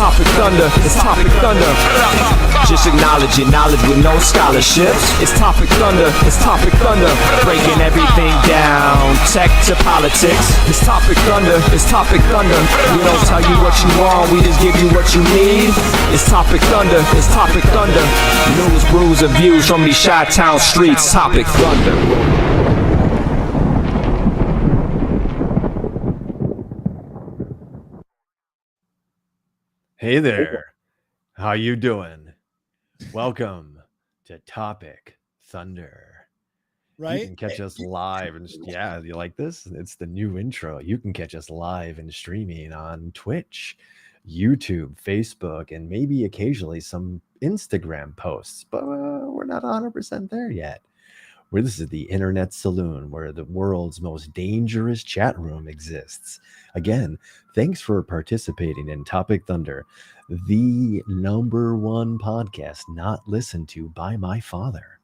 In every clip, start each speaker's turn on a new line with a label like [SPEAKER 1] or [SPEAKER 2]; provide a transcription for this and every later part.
[SPEAKER 1] Topic Thunder, it's Topic Thunder. Just acknowledging knowledge with no scholarships. It's Topic Thunder, it's Topic Thunder. Breaking everything down, tech to politics. It's Topic Thunder, it's Topic Thunder. We don't tell you what you want, we just give you what you need. It's Topic Thunder, it's Topic Thunder. News, brews, and views from these Chi-Town streets. Topic Thunder.
[SPEAKER 2] Hey there, how you doing? Welcome to Topic Thunder.
[SPEAKER 3] Right?
[SPEAKER 2] You can catch us live, and yeah, you like this? It's the new intro. You can catch us live and streaming on Twitch, YouTube, Facebook, and maybe occasionally some Instagram posts, but we're not 100% there yet. This is the Internet Saloon, where the world's most dangerous chat room exists. Again, thanks for participating in Topic Thunder, the #1 podcast not listened to by my father.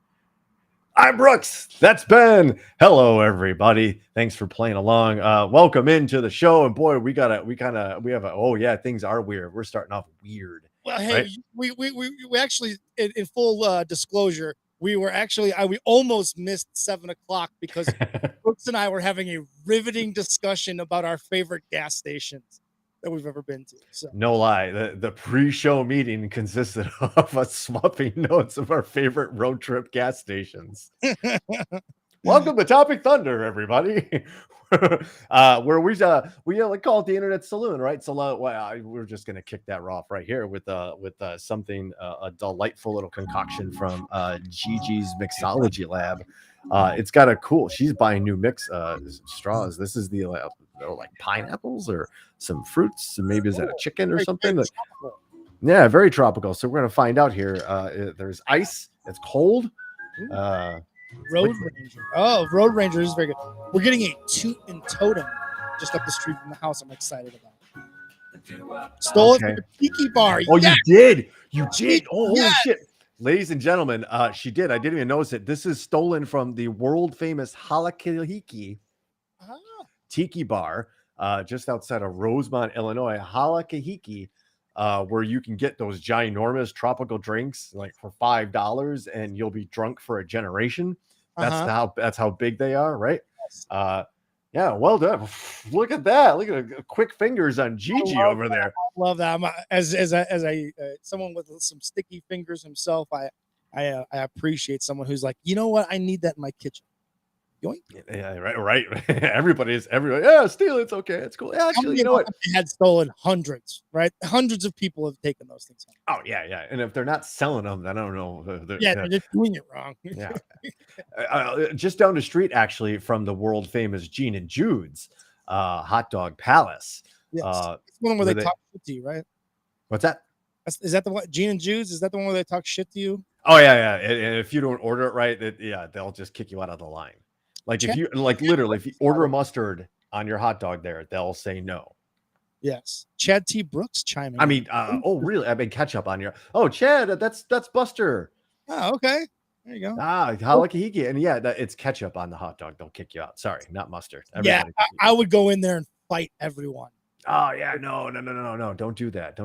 [SPEAKER 2] I'm Brooks. That's Ben. Hello, everybody. Thanks for playing along. Welcome into the show. And boy, we have oh yeah, things are weird. We're starting off weird.
[SPEAKER 3] Well, hey, right? we actually, in full disclosure, we almost missed 7 o'clock because Brooks and I were having a riveting discussion about our favorite gas stations that we've ever been to. So.
[SPEAKER 2] No lie, the pre-show meeting consisted of us swapping notes of our favorite road trip gas stations. Welcome to Topic Thunder, everybody. Where we call it the Internet Saloon, right? So we're just gonna kick that off right here with something a delightful little concoction from Gigi's Mixology Lab. It's got a cool. She's buying new mix straws. This is the like pineapples or some fruits. Maybe is that a chicken or something? Yeah, very tropical. So we're gonna find out here. There's ice. It's cold.
[SPEAKER 3] Road Ranger. Oh, Road Ranger is very good. We're getting a Toot and Totem just up the street from the house. I'm excited about. Stole it from the Tiki Bar.
[SPEAKER 2] Oh, yes! You did. Oh, holy
[SPEAKER 3] yes!
[SPEAKER 2] shit. Ladies and gentlemen, she did. I didn't even notice it. This is stolen from the world famous Halakahiki Tiki Bar just outside of Rosemont, Illinois. Halakahiki, where you can get those ginormous tropical drinks like for $5 and you'll be drunk for a generation. That's how big they are, right? Yeah, well done. Look at that. Look at the quick fingers on Gigi over there.
[SPEAKER 3] I love that. As someone with some sticky fingers himself, I appreciate someone who's like, you know what? I need that in my kitchen. Yoink.
[SPEAKER 2] Yeah, right. Everybody. Yeah, steal it. It's okay. It's cool. Yeah, actually, you know what?
[SPEAKER 3] They had stolen hundreds, right? Hundreds of people have taken those things home.
[SPEAKER 2] Oh, yeah. And if they're not selling them, then I don't know.
[SPEAKER 3] They're just doing it wrong.
[SPEAKER 2] Yeah. Just down the street, actually, from the world famous Gene and Jude's Hot Dog Palace.
[SPEAKER 3] Yes. It's one where they talk shit to you, right?
[SPEAKER 2] What's that?
[SPEAKER 3] Is that the one? Gene and Jude's? Is that the one where they talk shit to you?
[SPEAKER 2] Oh, yeah. And if you don't order it right, they'll just kick you out of the line. Like if you order a mustard on your hot dog there, they'll say no.
[SPEAKER 3] Yes. Chad T. Brooks chiming.
[SPEAKER 2] I mean, really? I mean, ketchup on your. Oh, Chad, that's Buster.
[SPEAKER 3] Oh, okay. There you go.
[SPEAKER 2] Halakahiki, and it's ketchup on the hot dog. They'll kick you out. Sorry, not mustard.
[SPEAKER 3] Everybody I would go in there and fight everyone.
[SPEAKER 2] Oh yeah, no! Don't do that.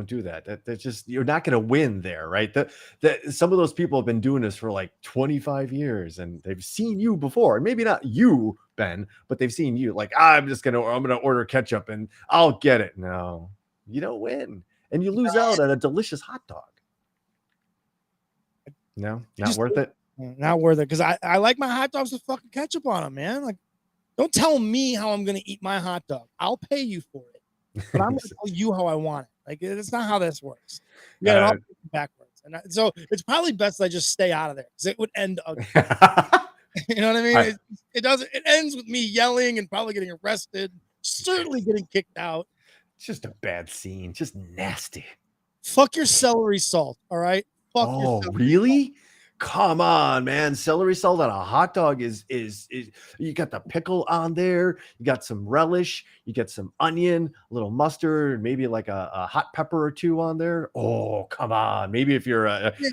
[SPEAKER 2] That's just, you're not going to win there, right? Some of those people have been doing this for like 25 years, and they've seen you before, and maybe not you, Ben, but they've seen you. Like, I'm gonna order ketchup, and I'll get it. No, you don't win, and you lose out on a delicious hot dog. No, not worth it.
[SPEAKER 3] Not worth it, because I like my hot dogs with fucking ketchup on them, man. Like, don't tell me how I'm gonna eat my hot dog. I'll pay you for it. But I'm going to tell you how I want it. Like, it's not how this works. You got it all backwards. And so it's probably best I just stay out of there, because it would end ugly. You know what I mean? It ends with me yelling and probably getting arrested, certainly getting kicked out.
[SPEAKER 2] It's just a bad scene. Just nasty.
[SPEAKER 3] Fuck your celery salt, all right? Fuck your
[SPEAKER 2] really? Salt. Come on, man. Celery salt on a hot dog is you got the pickle on there, you got some relish, you get some onion, a little mustard, maybe like a hot pepper or two on there. Oh, come on. Maybe if you're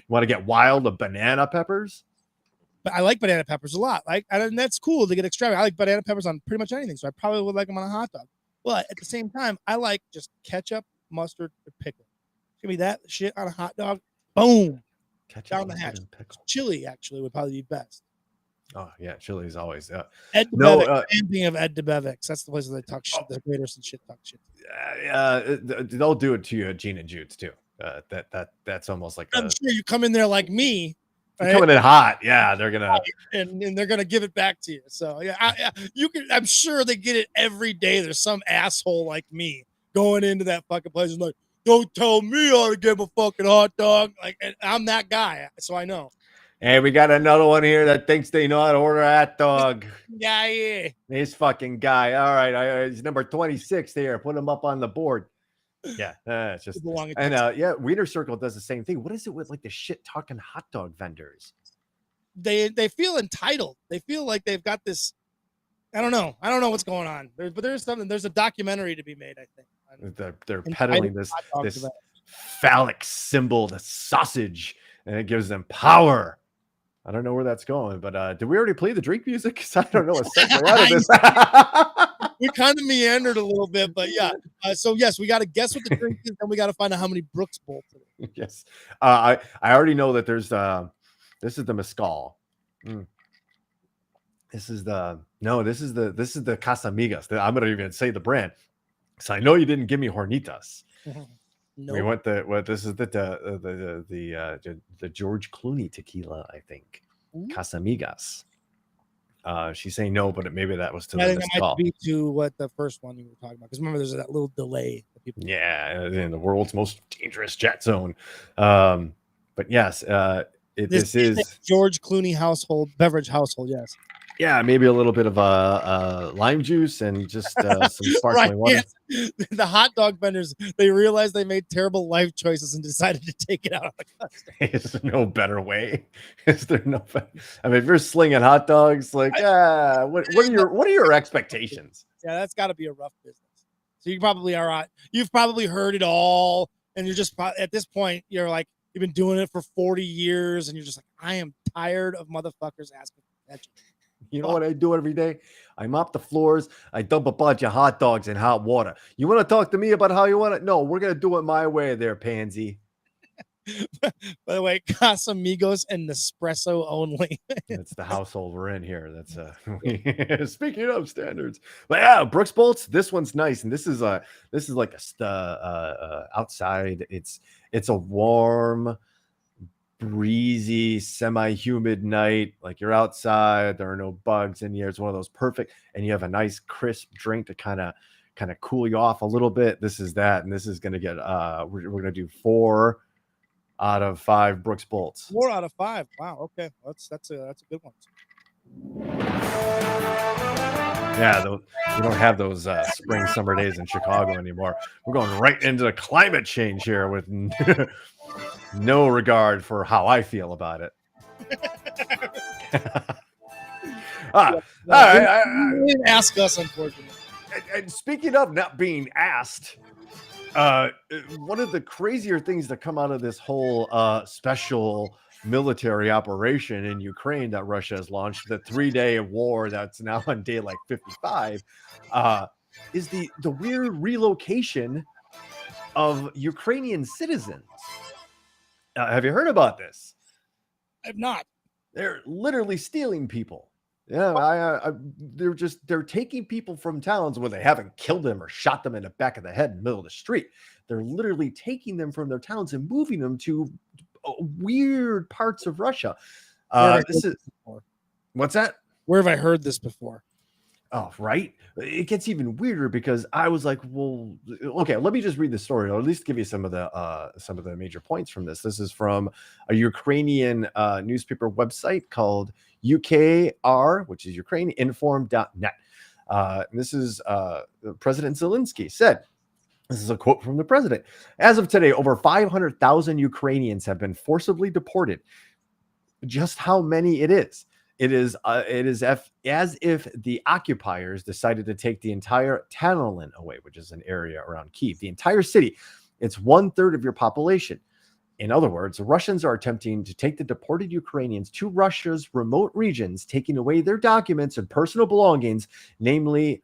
[SPEAKER 2] want to get wild, the banana peppers.
[SPEAKER 3] But I like banana peppers a lot. And that's cool to get extravagant. I like banana peppers on pretty much anything, so I probably would like them on a hot dog. But at the same time, I like just ketchup, mustard, and pickle. Give me that shit on a hot dog. Boom.
[SPEAKER 2] Ketchup,
[SPEAKER 3] Down the
[SPEAKER 2] mustard,
[SPEAKER 3] hatch.
[SPEAKER 2] and pickle.
[SPEAKER 3] Chili actually would probably be best.
[SPEAKER 2] Oh yeah, chili is always
[SPEAKER 3] Ed
[SPEAKER 2] no.
[SPEAKER 3] DeBevick. Being of Ed DeBevick's. That's the place where they talk shit. The greatest and shit talk shit.
[SPEAKER 2] They'll do it to you at Gene and Jude's too. That's almost like
[SPEAKER 3] I'm sure you come in there like me.
[SPEAKER 2] Right? Coming in hot. Yeah, they're gonna
[SPEAKER 3] and they're gonna give it back to you. So yeah, you can. I'm sure they get it every day. There's some asshole like me going into that fucking place and like, don't tell me how to get a fucking hot dog. Like, and I'm that guy, so I know.
[SPEAKER 2] Hey, we got another one here that thinks they know how to order a hot dog.
[SPEAKER 3] Yeah.
[SPEAKER 2] This fucking guy. All right, he's number 26 there. Put him up on the board. Yeah, it's just and Wiener Circle does the same thing. What is it with like the shit talking hot dog vendors?
[SPEAKER 3] They feel entitled. They feel like they've got this. I don't know what's going on. But there's something. There's a documentary to be made. I think
[SPEAKER 2] they're peddling this phallic symbol, the sausage, and it gives them power. I don't know where that's going, but did we already play the drink music? Because I don't know what's out of this.
[SPEAKER 3] We kind of meandered a little bit, but yeah. So yes, we got to guess what the drink is, and we got to find out how many Broox Bolts.
[SPEAKER 2] Yes, I already know that there's this is the mezcal. This is the Casamigas. I'm gonna even say the brand. So I know you didn't give me Hornitas.
[SPEAKER 3] Nope.
[SPEAKER 2] We went this is the George Clooney tequila, I think. Casamigas. She's saying no, but maybe that was to the mezcal.
[SPEAKER 3] Might be to what the first one you were talking about, because remember there's that little delay.
[SPEAKER 2] Yeah, in the world's most dangerous jet zone. But yes, this is
[SPEAKER 3] George Clooney beverage household. Yes.
[SPEAKER 2] Yeah, maybe a little bit of lime juice and just some sparkling water.
[SPEAKER 3] Yes. The hot dog vendors, they realized they made terrible life choices and decided to take it out of the custom.
[SPEAKER 2] Is there no better way? Is there no better? I mean, if you're slinging hot dogs, like, what are your expectations?
[SPEAKER 3] Yeah, that's got to be a rough business. So you probably are. You've probably heard it all, and you're just at this point, you're like, you've been doing it for 40 years, and you're just like, I am tired of motherfuckers asking for attention.
[SPEAKER 2] You know what I do every day? I mop the floors. I dump a bunch of hot dogs in hot water. You want to talk to me about how you want it? No, we're going to do it my way there, pansy.
[SPEAKER 3] By the way, Casamigos and Nespresso only.
[SPEAKER 2] That's the household we're in here. That's speaking of standards. But yeah, Broox Bolts, this one's nice. And this is like a outside. It's a warm, breezy, semi-humid night. Like you're outside, there are no bugs in here. It's one of those perfect, and you have a nice crisp drink to kind of cool you off a little bit. This is that, and this is going to get we're going to do 4 out of 5 Broox Bolts.
[SPEAKER 3] 4 out of 5. Wow. Okay, that's a good one.
[SPEAKER 2] Yeah, we don't have those spring summer days in Chicago anymore. We're going right into the climate change here with no regard for how I feel about it. All right.
[SPEAKER 3] You didn't ask us, unfortunately.
[SPEAKER 2] And speaking of not being asked, one of the crazier things that come out of this whole special military operation in Ukraine that Russia has launched, the 3-day war that's now on day like 55, is the weird relocation of Ukrainian citizens. Have you heard about this?
[SPEAKER 3] I've not.
[SPEAKER 2] They're literally stealing people. Yeah, they're taking people from towns where they haven't killed them or shot them in the back of the head in the middle of the street. They're literally taking them from their towns and moving them to weird parts of Russia. What's that?
[SPEAKER 3] Where have I heard this before?
[SPEAKER 2] Oh, right. It gets even weirder because I was like, well, okay, let me just read the story, or at least give you some of the major points from this. This is from a Ukrainian newspaper website called UKR, which is UkraineInform.net. And this is President Zelensky said, this is a quote from the president. As of today, over 500,000 Ukrainians have been forcibly deported. Just how many it is? It is as if the occupiers decided to take the entire Tanelin away, which is an area around Kyiv, the entire city. It's 1/3 of your population. In other words, the Russians are attempting to take the deported Ukrainians to Russia's remote regions, taking away their documents and personal belongings, namely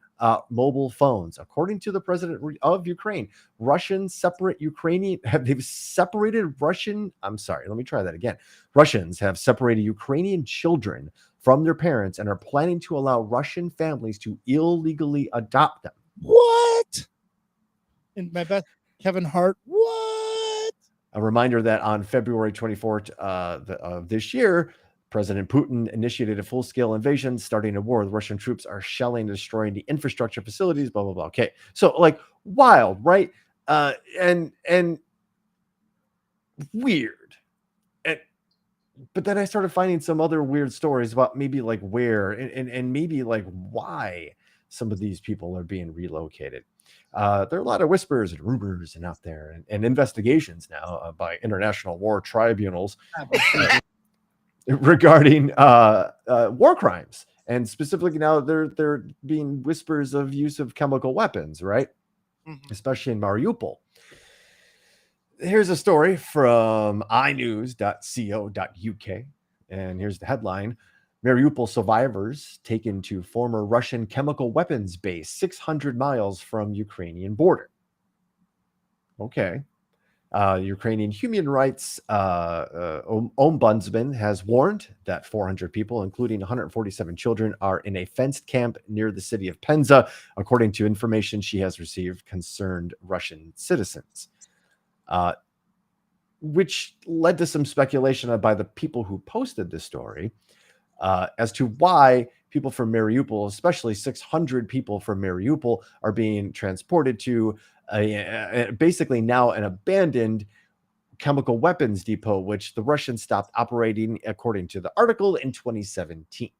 [SPEAKER 2] mobile phones. According to the president of Ukraine, Russians separate Ukrainian they've separated Russian. I'm sorry, let me try that again. Russians have separated Ukrainian children from their parents and are planning to allow Russian families to illegally adopt them.
[SPEAKER 3] What? In my best Kevin Hart. What?
[SPEAKER 2] A reminder that on February 24th of this year, President Putin initiated a full-scale invasion, starting a war. The Russian troops are shelling and destroying the infrastructure facilities, blah, blah, blah. Okay. So like wild, right? And weird. But then I started finding some other weird stories about maybe like where and maybe like why some of these people are being relocated. There are a lot of whispers and rumors and out there and investigations now by international war tribunals regarding war crimes. And specifically now there being whispers of use of chemical weapons, right? Mm-hmm. Especially in Mariupol. Here's a story from inews.co.uk. And here's the headline. Mariupol survivors taken to former Russian chemical weapons base 600 miles from Ukrainian border. Okay. Ukrainian human rights ombudsman has warned that 400 people, including 147 children, are in a fenced camp near the city of Penza, according to information she has received concerned Russian citizens. Which led to some speculation by the people who posted this story as to why people from Mariupol, especially 600 people from Mariupol, are being transported to basically now an abandoned chemical weapons depot, which the Russians stopped operating, according to the article, in 2017.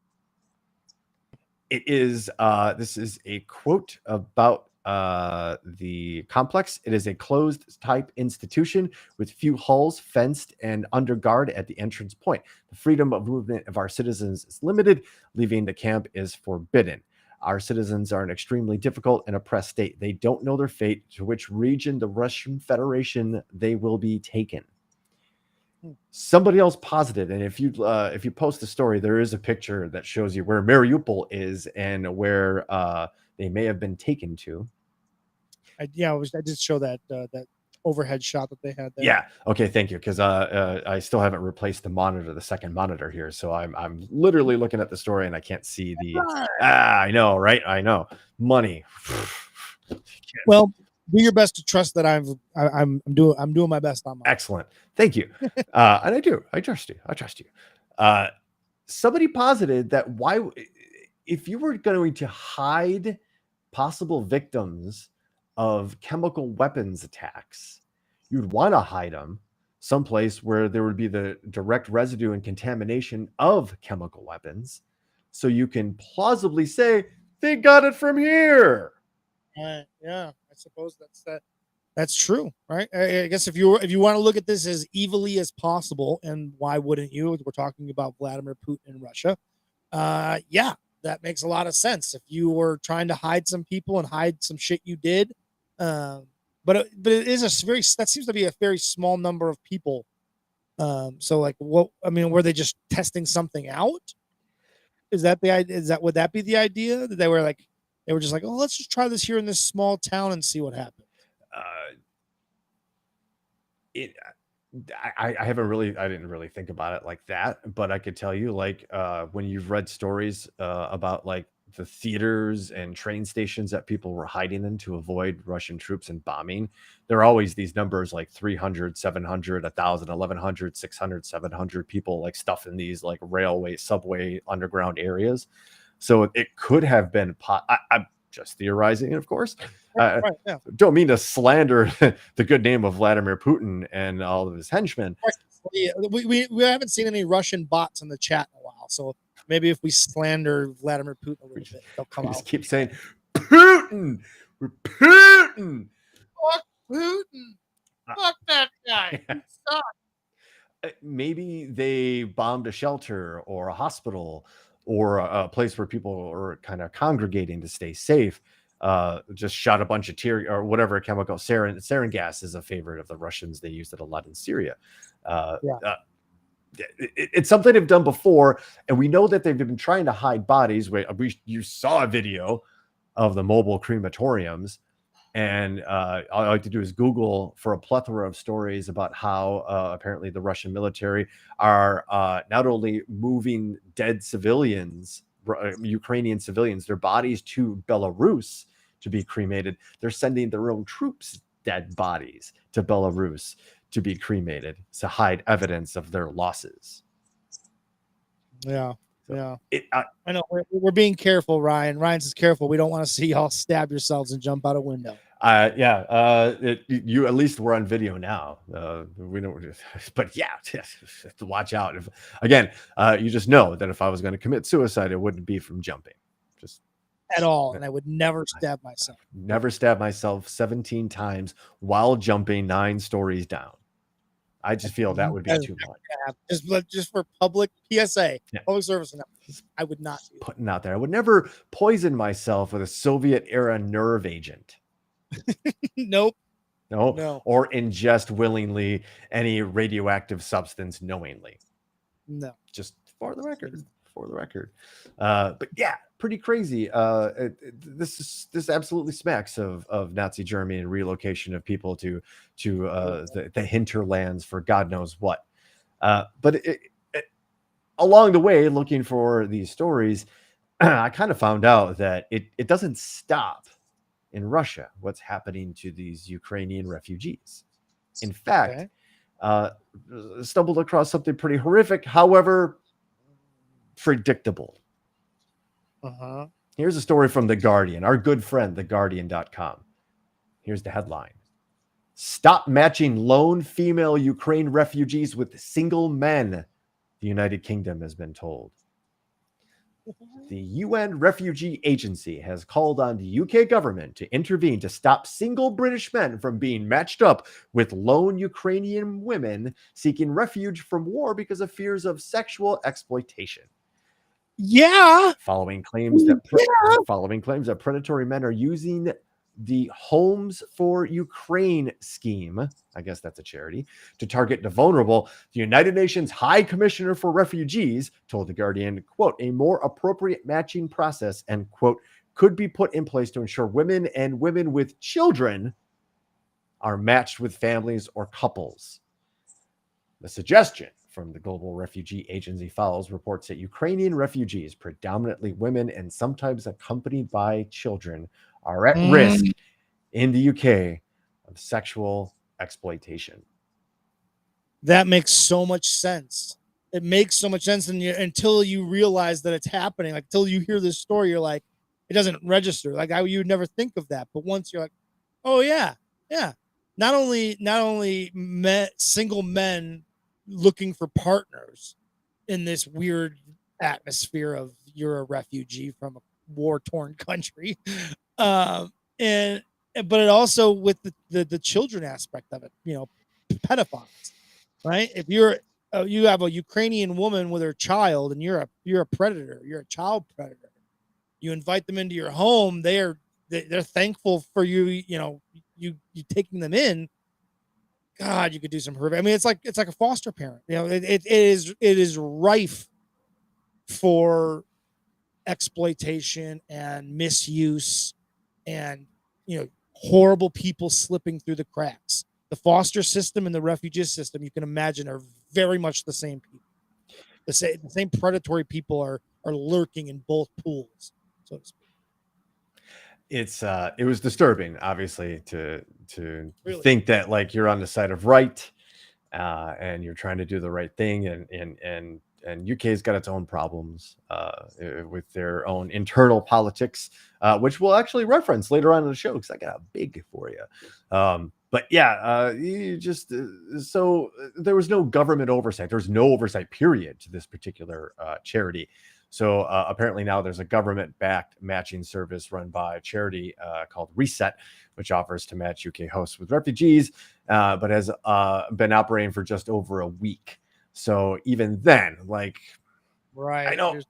[SPEAKER 2] It is, this is a quote about the complex. It is a closed type institution with few halls, fenced and under guard at the entrance point. The freedom of movement of our citizens is limited. Leaving the camp is forbidden. Our citizens are in extremely difficult and oppressed state. They don't know their fate, to which region the Russian Federation they will be taken. Somebody else posited, and if you post the story, there is a picture that shows you where Mariupol is and where they may have been taken to.
[SPEAKER 3] I did show that that overhead shot that they had there.
[SPEAKER 2] Yeah. Okay. Thank you. Because I still haven't replaced the second monitor here, so I'm literally looking at the story and I can't see the. I know, right? I know. Money.
[SPEAKER 3] Well, do your best to trust that I'm doing my best on mine.
[SPEAKER 2] Excellent. Thank you. And I do. I trust you. Somebody posited that if you were going to hide possible victims of chemical weapons attacks, you'd want to hide them someplace where there would be the direct residue and contamination of chemical weapons, so you can plausibly say they got it from here.
[SPEAKER 3] Yeah, I suppose that's true, right? I guess if you want to look at this as evilly as possible, and why wouldn't you? We're talking about Vladimir Putin and Russia. Yeah, that makes a lot of sense. If you were trying to hide some people and hide some shit you did, but it is that seems to be a very small number of people. So like, were they just testing something out? Is that the idea? Would that be the idea that they were just like, oh, let's just try this here in this small town and see what happens?
[SPEAKER 2] I didn't really think about it like that, but I could tell you, like, when you've read stories about like the theaters and train stations that people were hiding in to avoid Russian troops and bombing, there are always these numbers like 300, 700, 1,000, 1,100, 600, 700 people like stuff in these like railway, subway, underground areas. So it could have been I'm just theorizing, of course.
[SPEAKER 3] Right, yeah.
[SPEAKER 2] Don't mean to slander the good name of Vladimir Putin and all of his henchmen.
[SPEAKER 3] Yeah, we haven't seen any Russian bots in the chat in a while, so maybe if we slander Vladimir Putin a little bit, they'll come out.
[SPEAKER 2] Just keep saying Putin. We're Putin.
[SPEAKER 3] Fuck Putin. Fuck that guy. He sucks.
[SPEAKER 2] Maybe they bombed a shelter or a hospital or a place where people are kind of congregating to stay safe. just shot a bunch of tear or whatever chemical. Sarin gas is a favorite of the Russians. They used it a lot in Syria. It's something they've done before, and we know that they've been trying to hide bodies. You saw a video of the mobile crematoriums, and all I like to do is Google for a plethora of stories about how apparently the Russian military are not only moving dead civilians, Ukrainian civilians, their bodies to Belarus to be cremated. They're sending their own troops' dead bodies to Belarus to be cremated to hide evidence of their losses.
[SPEAKER 3] Yeah. I know we're being careful, Ryan. Ryan says careful. We don't want to see y'all stab yourselves and jump out a window.
[SPEAKER 2] You at least were on video now. We don't, but yeah, to watch out. You just know that if I was going to commit suicide, it wouldn't be from jumping, just
[SPEAKER 3] at all. And I would never stab myself.
[SPEAKER 2] Never stab myself 17 times while jumping 9 stories down. I just feel that would be too much.
[SPEAKER 3] Just for public PSA, public service announcement. I would not do
[SPEAKER 2] putting out there. I would never poison myself with a Soviet era nerve agent.
[SPEAKER 3] Nope.
[SPEAKER 2] No. Or ingest willingly any radioactive substance knowingly.
[SPEAKER 3] No.
[SPEAKER 2] Just for the record. But yeah, pretty crazy. This absolutely smacks of Nazi Germany and relocation of people to the hinterlands for God knows what. But along the way, looking for these stories, I kind of found out that it doesn't stop in Russia. What's happening to these Ukrainian refugees? In fact, stumbled across something pretty horrific. However, predictable. Here's a story from The Guardian, our good friend, theguardian.com. Here's the headline. Stop matching lone female Ukraine refugees with single men, the United Kingdom has been told. The UN Refugee Agency has called on the UK government to intervene to stop single British men from being matched up with lone Ukrainian women seeking refuge from war because of fears of sexual exploitation.
[SPEAKER 3] Yeah.
[SPEAKER 2] Following claims that predatory men are using the Homes for Ukraine scheme, I guess that's a charity, to target the vulnerable, the United Nations High Commissioner for Refugees told The Guardian, quote, a more appropriate matching process, end quote, could be put in place to ensure women and women with children are matched with families or couples. The suggestion from the Global Refugee Agency follows reports that Ukrainian refugees, predominantly women and sometimes accompanied by children, are at risk in the UK of sexual exploitation.
[SPEAKER 3] That makes so much sense. It makes so much sense until you realize that it's happening. Like, till you hear this story, you're like, it doesn't register. Like, you would never think of that. But once you're like, oh yeah. Not only single men looking for partners in this weird atmosphere of you're a refugee from a war-torn country, but it also with the children aspect of it, pedophiles, right? If you have a Ukrainian woman with her child and you're a predator, you're a child predator, you invite them into your home, they're thankful for you, you taking them in. God, you could do some horrific. I mean, it's like a foster parent. It is rife for exploitation and misuse and horrible people slipping through the cracks. The foster system and the refugee system, you can imagine, are very much the same people. The same predatory people are lurking in both pools, so to speak.
[SPEAKER 2] It was disturbing, obviously, to
[SPEAKER 3] Really?
[SPEAKER 2] think that like you're on the side of right, and you're trying to do the right thing, and UK's got its own problems with their own internal politics, which we'll actually reference later on in the show because I got a big for you. But yeah, so there was no government oversight. There's no oversight period to this particular charity. So apparently now there's a government-backed matching service run by a charity called Reset, which offers to match UK hosts with refugees, but has been operating for just over a week. So even then, like,
[SPEAKER 3] right,
[SPEAKER 2] I know,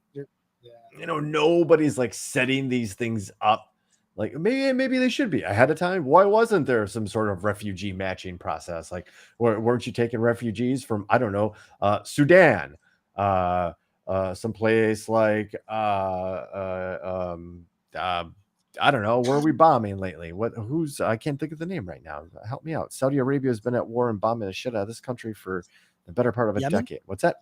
[SPEAKER 2] nobody's like setting these things up Like maybe they should be ahead of time. Why wasn't there some sort of refugee matching process? Like, weren't you taking refugees from, I don't know, Sudan, someplace like I don't know, where are we bombing lately? Who's I can't think of the name right now. Help me out. Saudi Arabia has been at war and bombing the shit out of this country for the better part of a
[SPEAKER 3] Yemen?
[SPEAKER 2] decade. What's that?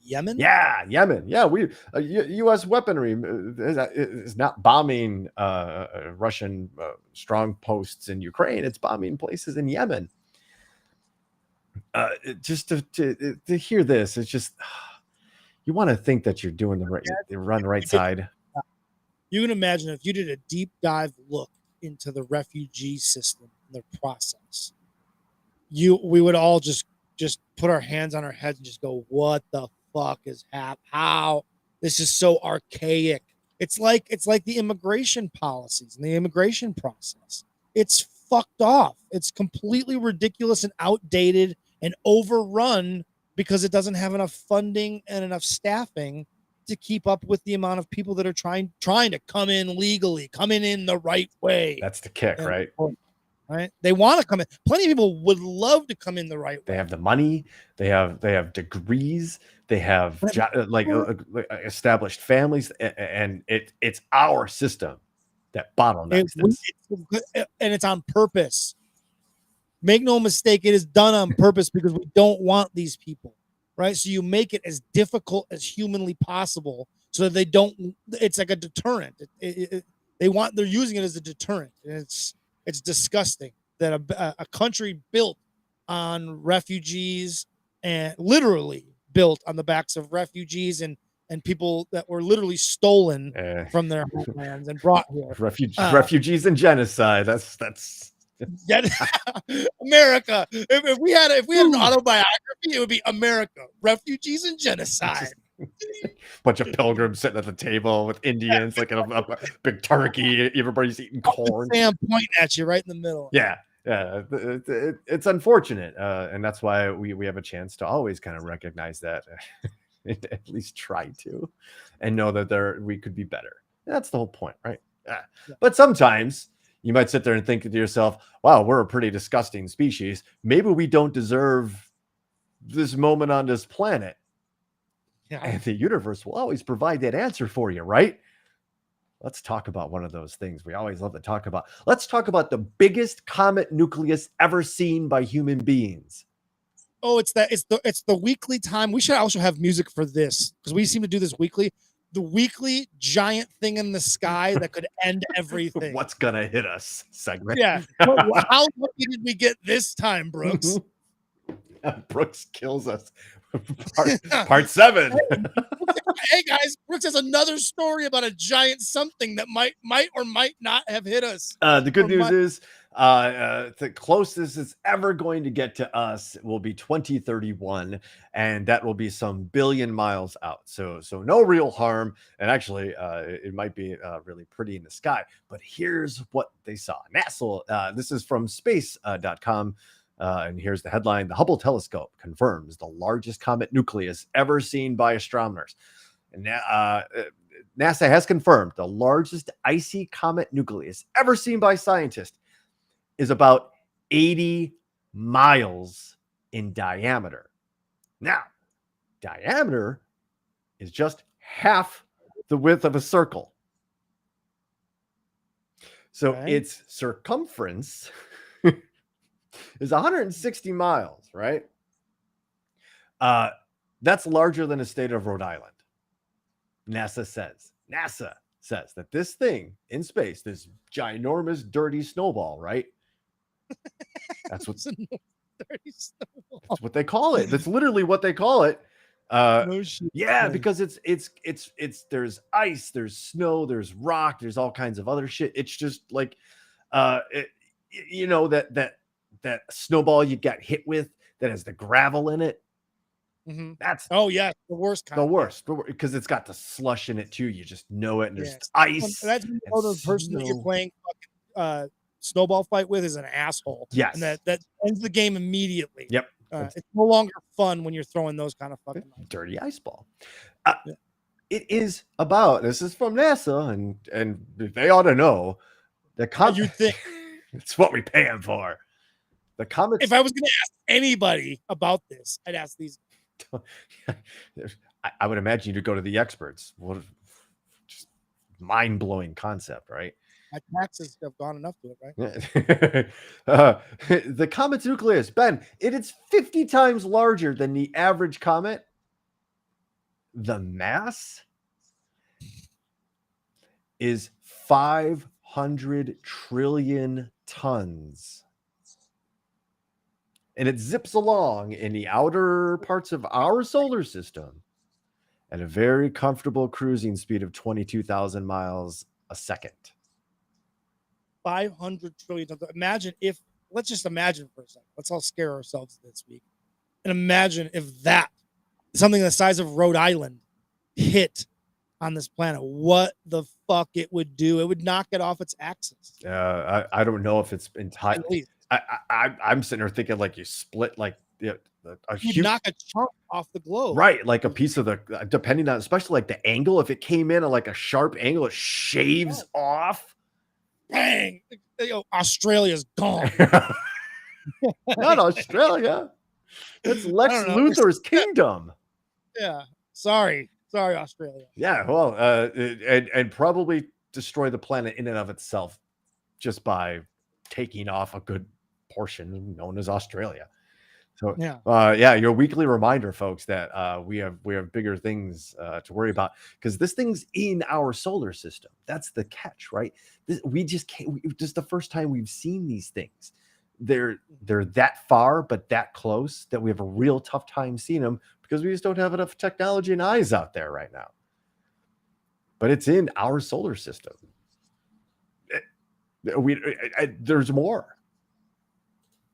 [SPEAKER 3] Yemen?
[SPEAKER 2] Yeah, Yemen. Yeah, we U.S. weaponry is not bombing Russian strong posts in Ukraine. It's bombing places in Yemen. Just to hear this, it's just you want to think that you're doing the right side.
[SPEAKER 3] You can imagine if you did a deep dive look into the refugee system and their process, we would all just put our hands on our heads and just go, what the fuck is how this is so archaic. It's like the immigration policies and the immigration process. It's fucked off. It's completely ridiculous and outdated and overrun because it doesn't have enough funding and enough staffing to keep up with the amount of people that are trying to come in legally, coming in the right way.
[SPEAKER 2] That's the kick, right?
[SPEAKER 3] Right? They want to come in. Plenty of people would love to come in the right way.
[SPEAKER 2] They have the money. They have degrees. They have established families, and it's our system that bottlenecks this.
[SPEAKER 3] And it's on purpose. Make no mistake, it is done on purpose because we don't want these people, right? So you make it as difficult as humanly possible so that they don't. It's like a deterrent. They're using it as a deterrent, and it's disgusting that a country built on refugees and literally built on the backs of refugees and people that were literally stolen from their homelands and brought here.
[SPEAKER 2] Refugees and genocide. That's
[SPEAKER 3] America. If we had an autobiography, it would be America, refugees and genocide.
[SPEAKER 2] Bunch of pilgrims sitting at the table with Indians, like a big turkey. Everybody's eating corn.
[SPEAKER 3] Sam pointing at you right in the middle.
[SPEAKER 2] Yeah. It's unfortunate, and that's why we have a chance to always kind of recognize that, at least try to, and know that we could be better. That's the whole point, right? Yeah. But sometimes you might sit there and think to yourself, wow, we're a pretty disgusting species. Maybe we don't deserve this moment on this planet. Yeah. And the universe will always provide that answer for you, right? Let's talk about one of those things we always love to talk about. Let's talk about the biggest comet nucleus ever seen by human beings.
[SPEAKER 3] Oh, it's the weekly time. We should also have music for this because we seem to do this weekly. The weekly giant thing in the sky that could end everything.
[SPEAKER 2] What's gonna hit us segment?
[SPEAKER 3] Yeah. How lucky did we get this time, Brooks?
[SPEAKER 2] Brooks kills us. Part 7.
[SPEAKER 3] Hey guys, Brooks has another story about a giant something that might or might not have hit us.
[SPEAKER 2] The good news is the closest it's ever going to get to us will be 2031, and that will be some billion miles out. So no real harm, and actually it might be really pretty in the sky. But here's what they saw. NASA, this is from space.com. And here's the headline. The Hubble telescope confirms the largest comet nucleus ever seen by astronomers. And NASA has confirmed the largest icy comet nucleus ever seen by scientists is about 80 miles in diameter. Now, diameter is just half the width of a circle. So its circumference is 160 miles, right? That's larger than the state of Rhode Island. NASA says that this thing in space, this ginormous dirty snowball, right? That's what they call it. That's literally what they call it. Yeah, because it's there's ice, there's snow, there's rock, there's all kinds of other shit. It's just like that snowball you got hit with that has the gravel in it.
[SPEAKER 3] Mm-hmm.
[SPEAKER 2] That's
[SPEAKER 3] the worst kind.
[SPEAKER 2] The worst, because it's got the slush in it too. You just know it, and there's ice.
[SPEAKER 3] That's the person that you're playing snowball fight with is an asshole.
[SPEAKER 2] Yes,
[SPEAKER 3] and that ends the game immediately.
[SPEAKER 2] Yep,
[SPEAKER 3] it's no longer fun when you're throwing those kind of fucking
[SPEAKER 2] dirty ice ball. It is about. This is from NASA, and they ought to know. The comet.
[SPEAKER 3] You think
[SPEAKER 2] It's what we pay him for. The comet.
[SPEAKER 3] if I was going to ask anybody about this, I'd ask these.
[SPEAKER 2] I would imagine you'd go to the experts. What just mind-blowing concept, right?
[SPEAKER 3] My taxes have gone enough to it, right?
[SPEAKER 2] The comet's nucleus, Ben, it is 50 times larger than the average comet. The mass is 500 trillion tons. And it zips along in the outer parts of our solar system at a very comfortable cruising speed of 22,000 miles a second.
[SPEAKER 3] 500 trillion. Imagine if, let's just imagine for a second. Let's all scare ourselves this week. And imagine if that, something the size of Rhode Island, hit on this planet, what the fuck it would do. It would knock it off its axis.
[SPEAKER 2] I don't know if it's entirely. I'm sitting there thinking like you split like a
[SPEAKER 3] huge, knock a chunk off the globe,
[SPEAKER 2] right? Like a piece of the, depending on, especially like the angle. If it came in at like a sharp angle, it shaves off.
[SPEAKER 3] Bang! Australia's gone.
[SPEAKER 2] Not Australia. It's Lex Luthor's kingdom.
[SPEAKER 3] Yeah. Sorry, Australia.
[SPEAKER 2] Yeah. Well, and probably destroy the planet in and of itself just by taking off a good portion known as Australia. So yeah, your weekly reminder, folks, that we have bigger things to worry about, because this thing's in our solar system. That's the catch, right? We just can't. Just the first time we've seen these things. They're that far, but that close that we have a real tough time seeing them because we just don't have enough technology and eyes out there right now. But it's in our solar system. There's more.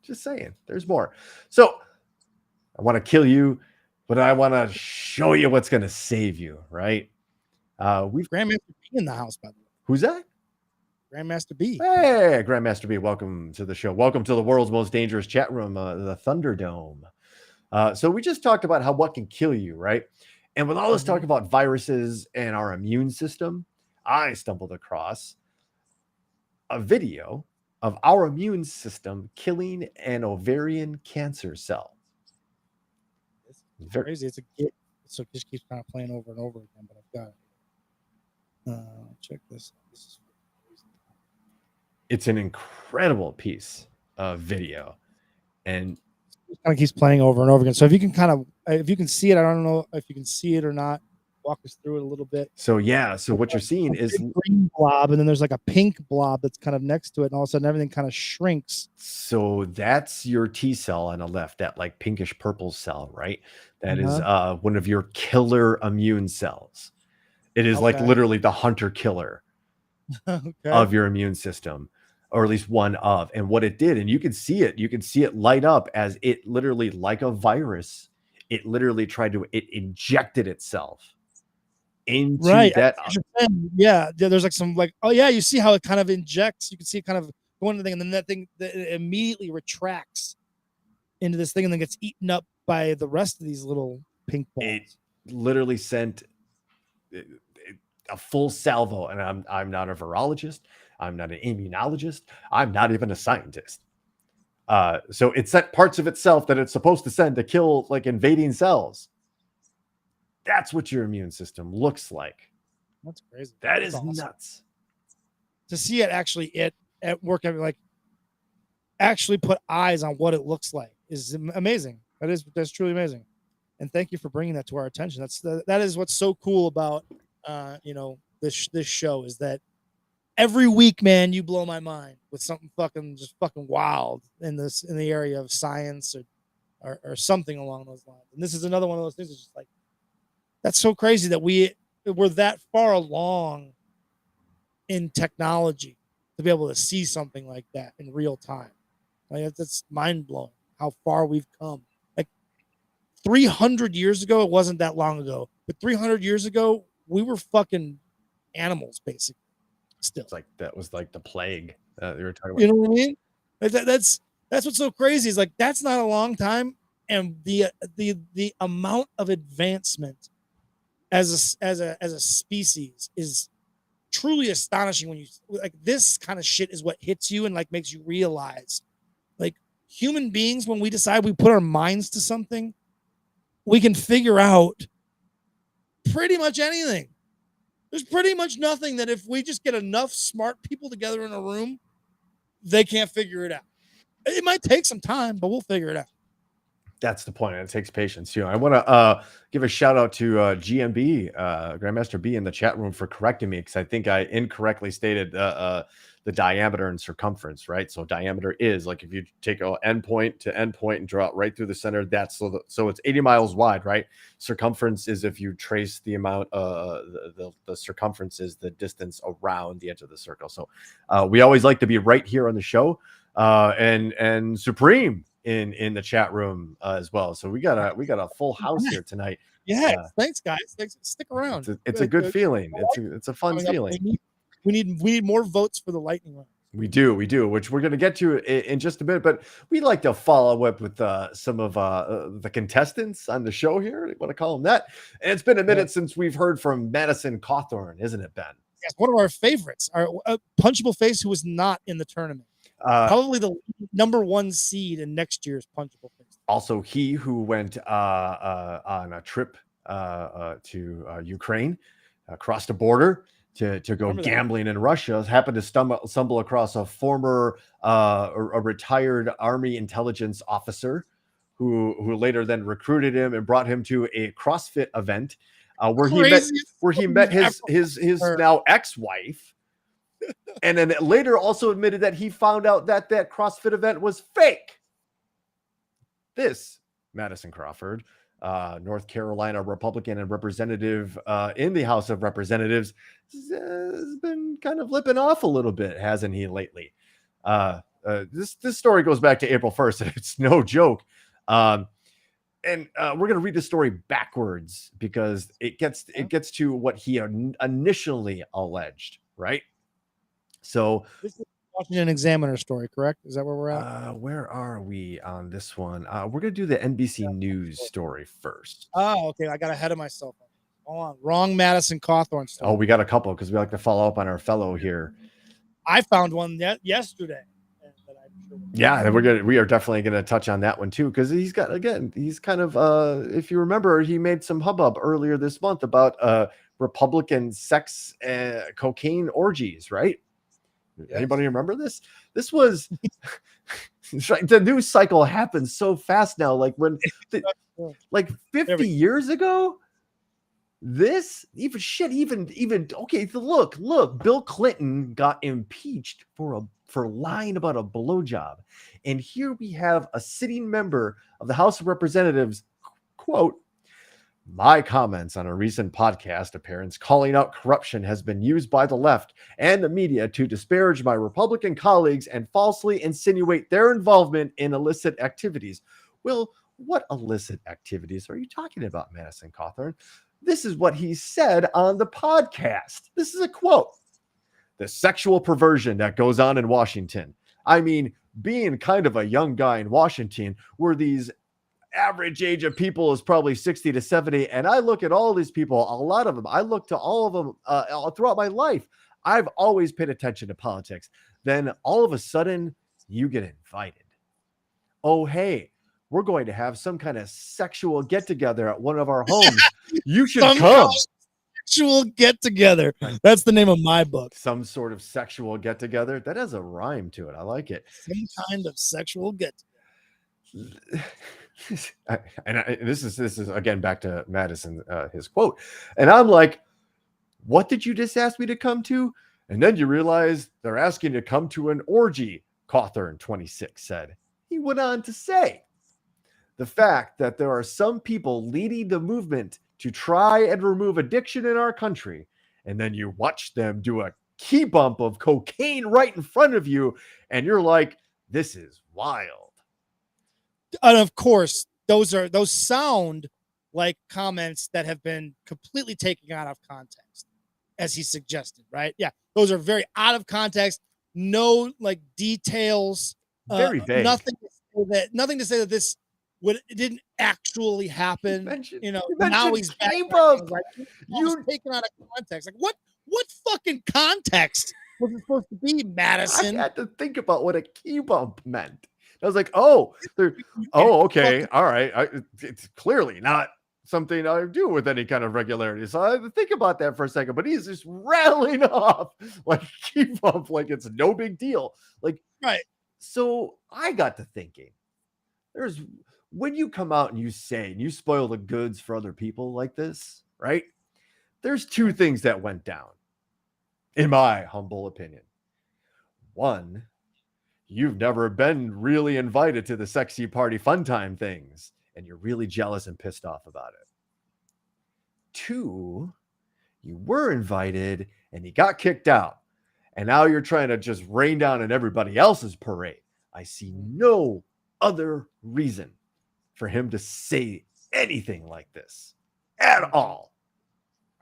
[SPEAKER 2] Just saying, there's more. So I want to kill you, but I want to show you what's going to save you, right? We've
[SPEAKER 3] Grandmaster B in the house, by the way.
[SPEAKER 2] Who's that?
[SPEAKER 3] Grandmaster B.
[SPEAKER 2] Hey, Grandmaster B, welcome to the show. Welcome to the world's most dangerous chat room, the Thunderdome. So we just talked about what can kill you, right? And with all this talk about viruses and our immune system, I stumbled across a video of our immune system killing an ovarian cancer cell.
[SPEAKER 3] It's crazy. It's a kit, so it just keeps kind of playing over and over again, but I've got it. Check this. This is crazy.
[SPEAKER 2] It's an incredible piece of video, and
[SPEAKER 3] it kind of keeps playing over and over again. So if you can see it, I don't know if you can see it or not. Walk us through it a little bit.
[SPEAKER 2] So what you're seeing is
[SPEAKER 3] green blob, and then there's like a pink blob that's kind of next to it, and all of a sudden everything kind of shrinks.
[SPEAKER 2] So that's your T cell on the left, that like pinkish purple cell, right? That is one of your killer immune cells. It is like literally the hunter killer of your immune system, or at least one of. And what it did, and you can see it light up as it literally, like a virus, it literally it injected itself into that.
[SPEAKER 3] Yeah, there's like some you see how it kind of injects. You can see it kind of going to the thing, and then that thing immediately retracts into this thing and then gets eaten up by the rest of these little pink balls.
[SPEAKER 2] It literally sent a full salvo, and I'm not a virologist, I'm not an immunologist, I'm not even a scientist. So it sent parts of itself that it's supposed to send to kill like invading cells. That's what your immune system looks like.
[SPEAKER 3] That's crazy.
[SPEAKER 2] That's awesome. Nuts.
[SPEAKER 3] To see it actually at work, like actually put eyes on what it looks like is amazing. That's truly amazing. And thank you for bringing that to our attention. That is what's so cool about this show, is that every week, man, you blow my mind with something fucking wild in the area of science or something along those lines. And this is another one of those things that's just like, that's so crazy that we're that far along in technology to be able to see something like that in real time. Like, that's mind blowing how far we've come. Like 300 years ago, it wasn't that long ago, but 300 years ago, we were fucking animals, basically. Still,
[SPEAKER 2] it's like that was like the plague that you were talking about.
[SPEAKER 3] You know what I mean? That's what's so crazy, is like that's not a long time, and the amount of advancement as a species is truly astonishing when you like this kind of shit is what hits you and like makes you realize like human beings, when we decide we put our minds to something, we can figure out pretty much anything. There's pretty much nothing that if we just get enough smart people together in a room, they can't figure it out. It might take some time, but we'll figure it out.
[SPEAKER 2] That's the point. It takes patience. I want to give a shout out to GMB, Grandmaster B in the chat room for correcting me, because I think I incorrectly stated the diameter and circumference, right? So diameter is like if you take an end point to end point and draw it right through the center, that's so it's 80 miles wide, right? Circumference is if you trace the amount, the circumference is the distance around the edge of the circle. So we always like to be right here on the show, and Supreme in the chat room as well. So we got a full house here tonight.
[SPEAKER 3] Yeah, thanks guys. Thanks. Stick around.
[SPEAKER 2] It's a good feeling. It's a fun feeling.
[SPEAKER 3] We need more votes for the lightning round.
[SPEAKER 2] We do, which we're going to get to in just a bit. But we like to follow up with some of the contestants on the show here. You want to call them that? And it's been a minute since we've heard from Madison Cawthorn, isn't it, Ben?
[SPEAKER 3] Yes, one of our favorites, our punchable face who was not in the tournament. Probably the number 1 seed in next year's punchable face.
[SPEAKER 2] Also, he who went on a trip to Ukraine, across the border to go gambling in Russia, happened to stumble across a former a retired Army intelligence officer who later then recruited him and brought him to a CrossFit event where he met his now ex-wife. And then later also admitted that he found out that CrossFit event was fake. This Madison Crawford, North Carolina Republican and representative in the House of Representatives, has been kind of lipping off a little bit, hasn't he, lately? This story goes back to April 1st. It's no joke. And we're going to read the story backwards because it gets to what he initially alleged, right? So
[SPEAKER 3] this is Washington Examiner story, correct? Is that where we're at?
[SPEAKER 2] Where are we on this one? We're going to do the NBC News story first.
[SPEAKER 3] Oh, okay. I got ahead of myself. Hold on. Wrong Madison Cawthorn story.
[SPEAKER 2] Oh, we got a couple because we like to follow up on our fellow here.
[SPEAKER 3] I found one yesterday.
[SPEAKER 2] Yeah, we are definitely going to touch on that one too, because he's kind of if you remember, he made some hubbub earlier this month about Republican sex cocaine orgies, right? Yes. Anybody remember this? This was the news cycle happens so fast now. Like like 50 years ago, this even okay. Look, Bill Clinton got impeached for lying about a blowjob, and here we have a sitting member of the House of Representatives, quote, "My comments on a recent podcast appearance calling out corruption has been used by the left and the media to disparage my Republican colleagues and falsely insinuate their involvement in illicit activities." Well, what illicit activities are you talking about, Madison Cawthorn? This is what he said on the podcast. This is a quote. "The sexual perversion that goes on in Washington. I mean, being kind of a young guy in Washington, where these average age of people is probably 60 to 70. And I look at all these people, a lot of them, I look to all of them throughout my life. I've always paid attention to politics. Then all of a sudden you get invited. Oh, hey, we're going to have some kind of sexual get together at one of our homes. You should come.
[SPEAKER 3] Sexual get together. That's the name of my book.
[SPEAKER 2] Some sort of sexual get together. That has a rhyme to it. I like it.
[SPEAKER 3] Some kind of sexual get together.
[SPEAKER 2] This is again back to Madison, his quote, and I'm like, what did you just ask me to come to? And then you realize they're asking to come to an orgy, Cawthorn 26 said. He went on to say, the fact that there are some people leading the movement to try and remove addiction in our country, and then you watch them do a key bump of cocaine right in front of you, and you're like, this is wild.
[SPEAKER 3] And of course, those sound like comments that have been completely taken out of context, as he suggested, right? Yeah, those are very out of context. No, like details.
[SPEAKER 2] Very vague.
[SPEAKER 3] Nothing to say that this it didn't actually happen. Now he's back. Like, you taken out of context. Like What fucking context was it supposed to be, Madison?
[SPEAKER 2] I had to think about what a key bump meant. I was like, oh, okay, all right. It's clearly not something I do with any kind of regularity. So I had to think about that for a second, but he's just rattling off like key bump, like it's no big deal. Like,
[SPEAKER 3] Right.
[SPEAKER 2] So I got to thinking, when you come out and you say, and you spoil the goods for other people like this, right? There's two things that went down, in my humble opinion. One, you've never been really invited to the sexy party fun time things, and you're really jealous and pissed off about it. Two, you were invited and you got kicked out, and now you're trying to just rain down on everybody else's parade. I see no other reason for him to say anything like this at all.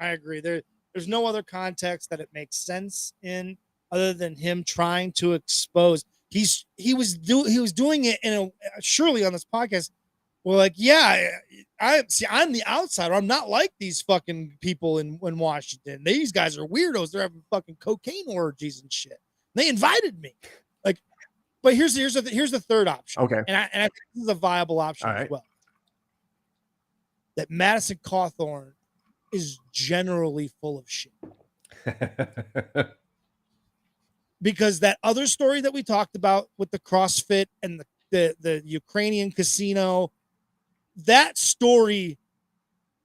[SPEAKER 3] I agree. There's no other context that it makes sense in other than him trying to expose. He was doing it in a surely on this podcast. Well, like, yeah, I'm the outsider. I'm not like these fucking people in Washington. These guys are weirdos. They're having fucking cocaine orgies and shit. They invited me. Like, but here's the third option.
[SPEAKER 2] Okay.
[SPEAKER 3] And I think this is a viable option as well. That Madison Cawthorn is generally full of shit. Because that other story that we talked about with the CrossFit and the Ukrainian casino, that story,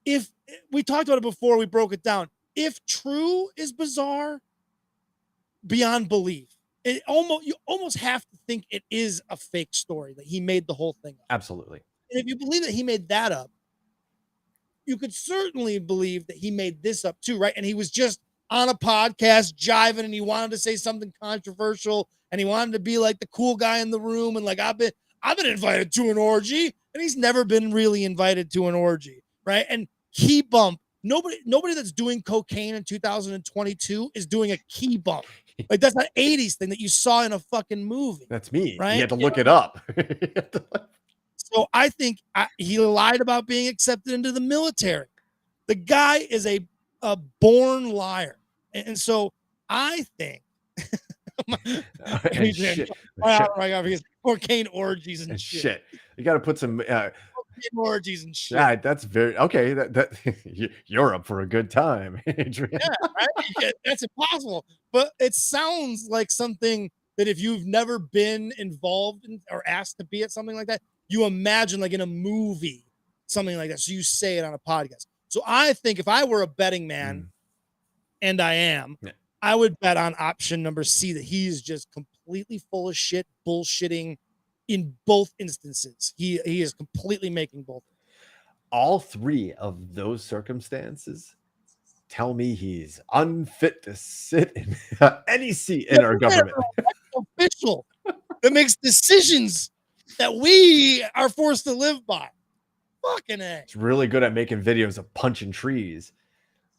[SPEAKER 3] if we talked about it before, we broke it down. If true, is bizarre beyond belief. You almost have to think it is a fake story, that he made the whole thing up.
[SPEAKER 2] Absolutely.
[SPEAKER 3] And if you believe that he made that up, you could certainly believe that he made this up too, right? And he was just on a podcast jiving, and he wanted to say something controversial, and he wanted to be like the cool guy in the room, and like, I've been invited to an orgy, and he's never been really invited to an orgy, right? And key bump, nobody that's doing cocaine in 2022 is doing a key bump. Like, that's an 80s thing that you saw in a fucking movie.
[SPEAKER 2] That's me.
[SPEAKER 3] Right?
[SPEAKER 2] You had to look it up.
[SPEAKER 3] So I think he lied about being accepted into the military. The guy is a born liar. And so I think cocaine orgies and shit.
[SPEAKER 2] You got to put some
[SPEAKER 3] orgies and shit.
[SPEAKER 2] Yeah, that's very okay. That you're up for a good time, Adrian.
[SPEAKER 3] Yeah, right? That's impossible. But it sounds like something that if you've never been involved in or asked to be at something like that, you imagine like in a movie, something like that. So you say it on a podcast. So I think if I were a betting man, and I am, I would bet on option number C, that he is just completely full of shit, bullshitting in both instances. He is completely making both.
[SPEAKER 2] All three of those circumstances tell me he's unfit to sit in any seat in our government.
[SPEAKER 3] Official that makes decisions that we are forced to live by. Fucking A.
[SPEAKER 2] He's really good at making videos of punching trees.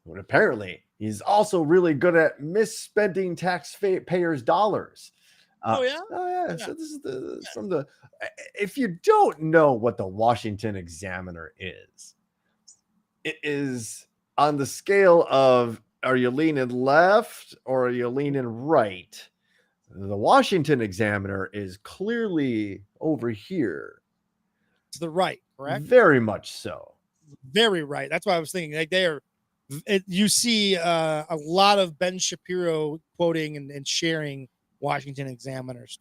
[SPEAKER 2] But apparently, he's also really good at misspending taxpayers' dollars.
[SPEAKER 3] Oh yeah.
[SPEAKER 2] So this is from the. If you don't know what the Washington Examiner is, it is on the scale of, are you leaning left or are you leaning right? The Washington Examiner is clearly over here.
[SPEAKER 3] To the right, correct?
[SPEAKER 2] Very much so.
[SPEAKER 3] Very right. That's what I was thinking. Like they are. You see a lot of Ben Shapiro quoting and sharing Washington Examiners.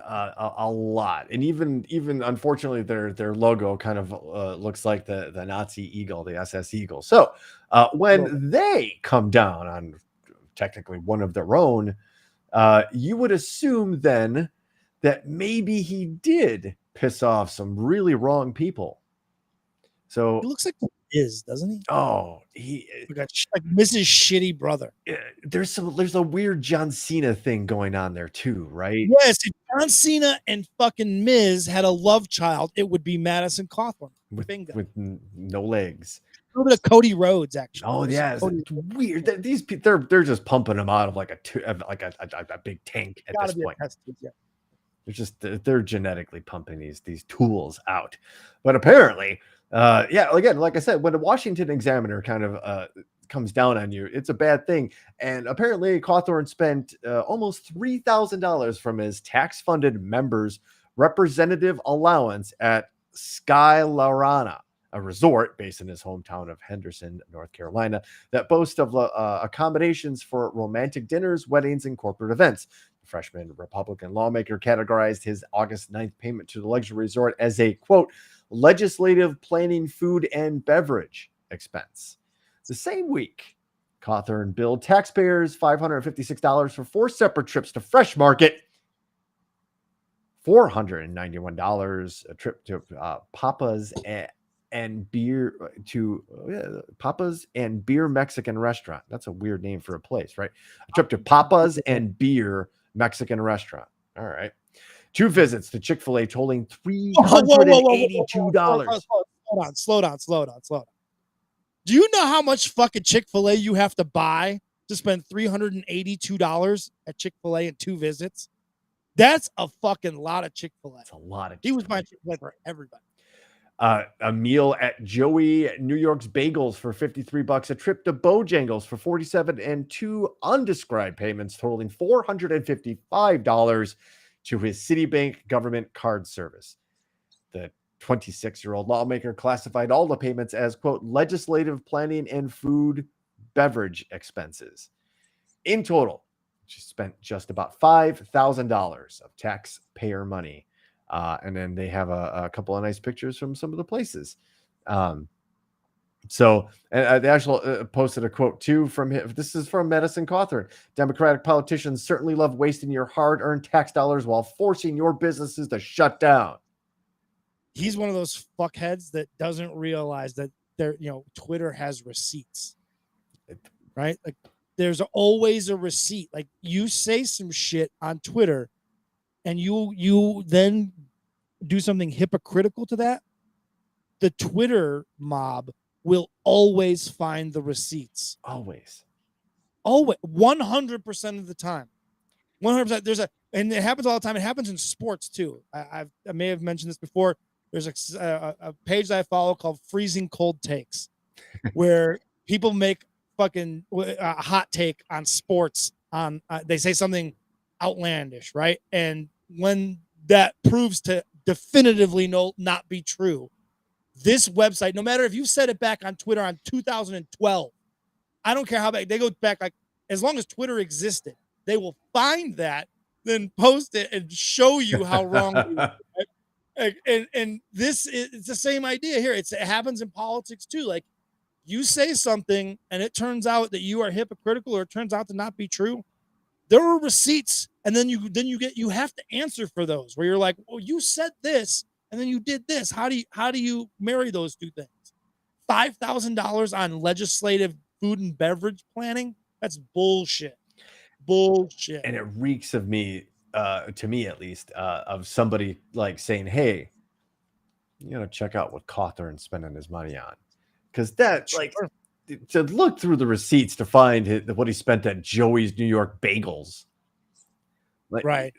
[SPEAKER 2] A lot, and even unfortunately, their logo kind of looks like the Nazi eagle, the SS Eagle. So when they come down on technically one of their own, you would assume then that maybe he did piss off some really wrong people. So
[SPEAKER 3] he looks like Miz, doesn't he?
[SPEAKER 2] Oh, he
[SPEAKER 3] got like Mrs. Shitty Brother.
[SPEAKER 2] There's a weird John Cena thing going on there too, right?
[SPEAKER 3] Yes, if John Cena and fucking Miz had a love child, it would be Madison Cawthorn.
[SPEAKER 2] With no legs.
[SPEAKER 3] A little bit of Cody Rhodes, actually.
[SPEAKER 2] Oh yeah, it's weird. These people, they're just pumping them out of like a big tank at this point. They're genetically pumping these tools out, but apparently. Again, like I said, when the Washington Examiner kind of comes down on you, it's a bad thing. And apparently Cawthorn spent almost $3,000 from his tax-funded members representative allowance at Sky Larana, a resort based in his hometown of Henderson, North Carolina, that boasts of accommodations for romantic dinners, weddings, and corporate events. The freshman Republican lawmaker categorized his August 9th payment to the luxury resort as a, quote, legislative planning food and beverage expense. The same week, Cawthorn billed taxpayers $556 for 4 separate trips to Fresh Market, $491 a trip to Papa's and beer Mexican restaurant. That's a weird name for a place, right? A trip to Papa's and beer Mexican restaurant. All right. 2 visits to Chick-fil-A totaling $382.
[SPEAKER 3] Slow down. Do you know how much fucking Chick-fil-A you have to buy to spend $382 at Chick-fil-A in 2 visits? That's a fucking lot of Chick-fil-A.
[SPEAKER 2] That's a lot of
[SPEAKER 3] He was buying Chick-fil-A for everybody.
[SPEAKER 2] A meal at Joey New York's Bagels for $53, a trip to Bojangles for $47, and 2 undescribed payments totaling $455 to his Citibank government card service. The 26-year-old lawmaker classified all the payments as, quote, legislative planning and food beverage expenses. In total, she spent just about $5,000 of taxpayer money. And then they have a couple of nice pictures from some of the places. So they actually posted a quote too from him. This is from Madison Cawthorn. Democratic politicians certainly love wasting your hard-earned tax dollars while forcing your businesses to shut down.
[SPEAKER 3] He's one of those fuckheads that doesn't realize that Twitter has receipts, right? Like there's always a receipt. Like you say some shit on Twitter and you then do something hypocritical to that, the Twitter mob will always find the receipts.
[SPEAKER 2] Always.
[SPEAKER 3] 100% of the time. 100%. And it happens all the time. It happens in sports too. I may have mentioned this before. There's a page that I follow called Freezing Cold Takes, where people make fucking a hot take on sports. They say something outlandish, right? And when that proves to definitively not be true, this website, no matter if you said it back on Twitter on 2012, I don't care how back, they go back, like as long as Twitter existed, they will find that, then post it and show you how wrong you were, right? And this is, it's the same idea here. It happens in politics too. Like you say something and it turns out that you are hypocritical or it turns out to not be true. There are receipts, and then you have to answer for those where you're like, well, you said this and then you did this. How do you marry those two things? $5,000 on legislative food and beverage planning? That's bullshit. Bullshit.
[SPEAKER 2] And it reeks of me, to me at least, of somebody like saying, hey, check out what Cawthorn's spending his money on. Because that, like, to look through the receipts to find what he spent at Joey's New York Bagels. Like,
[SPEAKER 3] right.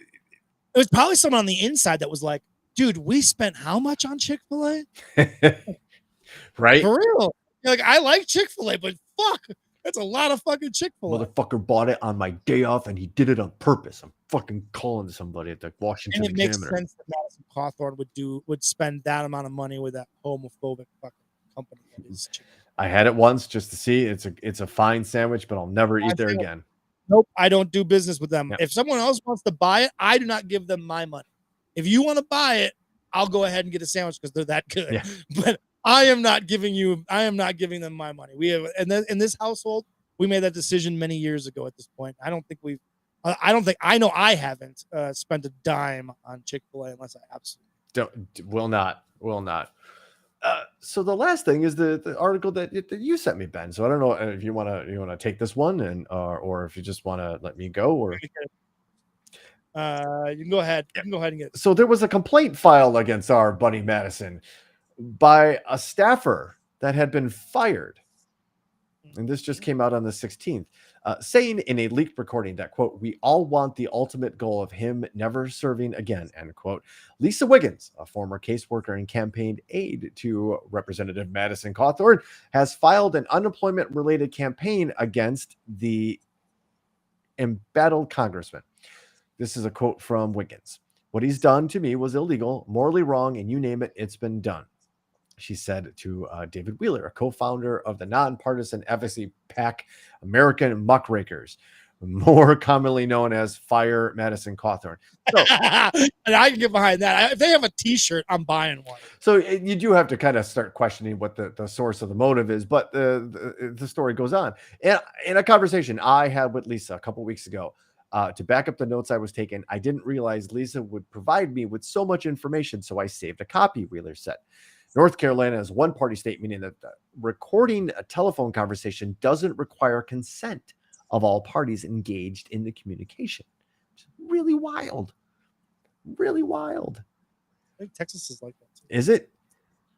[SPEAKER 3] It was probably someone on the inside that was like, dude, we spent how much on Chick-fil-A?
[SPEAKER 2] Right?
[SPEAKER 3] For real. You're like, I like Chick-fil-A, but fuck, that's a lot of fucking Chick-fil-A.
[SPEAKER 2] Motherfucker bought it on my day off and he did it on purpose. I'm fucking calling somebody at the Washington
[SPEAKER 3] And it makes
[SPEAKER 2] Examiner.
[SPEAKER 3] sense that Madison Cawthorn would spend that amount of money with that homophobic fucking company that is Chick-fil-A.
[SPEAKER 2] I had it once just to see. It's a fine sandwich, but I'll never eat there again.
[SPEAKER 3] Nope, I don't do business with them.
[SPEAKER 2] Yeah.
[SPEAKER 3] If someone else wants to buy it, I do not give them my money. If you want to buy it, I'll go ahead and get a sandwich because they're that good.
[SPEAKER 2] Yeah.
[SPEAKER 3] But I am not giving them my money. We have, and then in this household, we made that decision many years ago. At this point, I know I haven't spent a dime on Chick-fil-A unless I absolutely
[SPEAKER 2] will not. So the last thing is the article that you sent me, Ben. So I don't know if you want to take this one and or if you just want to let me go, or
[SPEAKER 3] you can go ahead. You can go ahead and get it.
[SPEAKER 2] So there was a complaint filed against our buddy Madison by a staffer that had been fired. And this just came out on the 16th. saying in a leaked recording that, quote, "We all want the ultimate goal of him never serving again," end quote. Lisa Wiggins, a former caseworker and campaign aide to Representative Madison Cawthorn, has filed an unemployment-related campaign against the embattled congressman. This is a quote from Wiggins. "What he's done to me was illegal, morally wrong, and you name it, it's been done," she said to David Wheeler, a co-founder of the nonpartisan advocacy PAC American Muckrakers, more commonly known as Fire Madison Cawthorn. So,
[SPEAKER 3] and I can get behind that. If they have a T-shirt, I'm buying one.
[SPEAKER 2] So you do have to kind of start questioning what the source of the motive is, but the story goes on. And in a conversation I had with Lisa a couple weeks ago, to back up the notes I was taking, I didn't realize Lisa would provide me with so much information, so I saved a copy, Wheeler said. North Carolina is one party state, meaning that recording a telephone conversation doesn't require consent of all parties engaged in the communication. It's really wild. Really wild.
[SPEAKER 3] I think Texas is like that too.
[SPEAKER 2] Is it?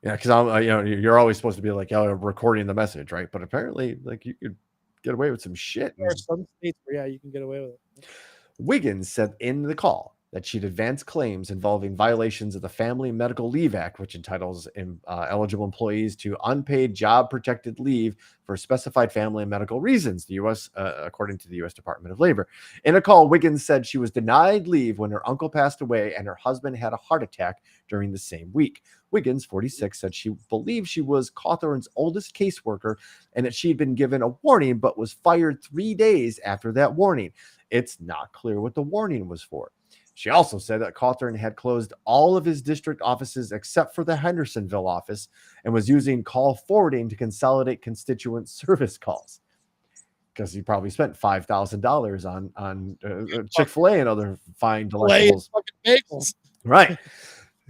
[SPEAKER 2] Yeah, because I'm, you're always supposed to be like, oh, recording the message, right? But apparently, like, you could get away with some shit.
[SPEAKER 3] There are some states where, you can get away with it.
[SPEAKER 2] Wiggins said in the call that she'd advanced claims involving violations of the Family Medical Leave Act, which entitles eligible employees to unpaid job-protected leave for specified family and medical reasons, the U.S., according to the U.S. Department of Labor. In a call, Wiggins said she was denied leave when her uncle passed away and her husband had a heart attack during the same week. Wiggins, 46, said she believed she was Cawthorn's oldest caseworker and that she had been given a warning but was fired 3 days after that warning. It's not clear what the warning was for. She also said that Cawthorn had closed all of his district offices except for the Hendersonville office and was using call forwarding to consolidate constituent service calls, because he probably spent $5,000 on Chick-fil-A and other fine delectables.
[SPEAKER 3] Bagels.
[SPEAKER 2] Right.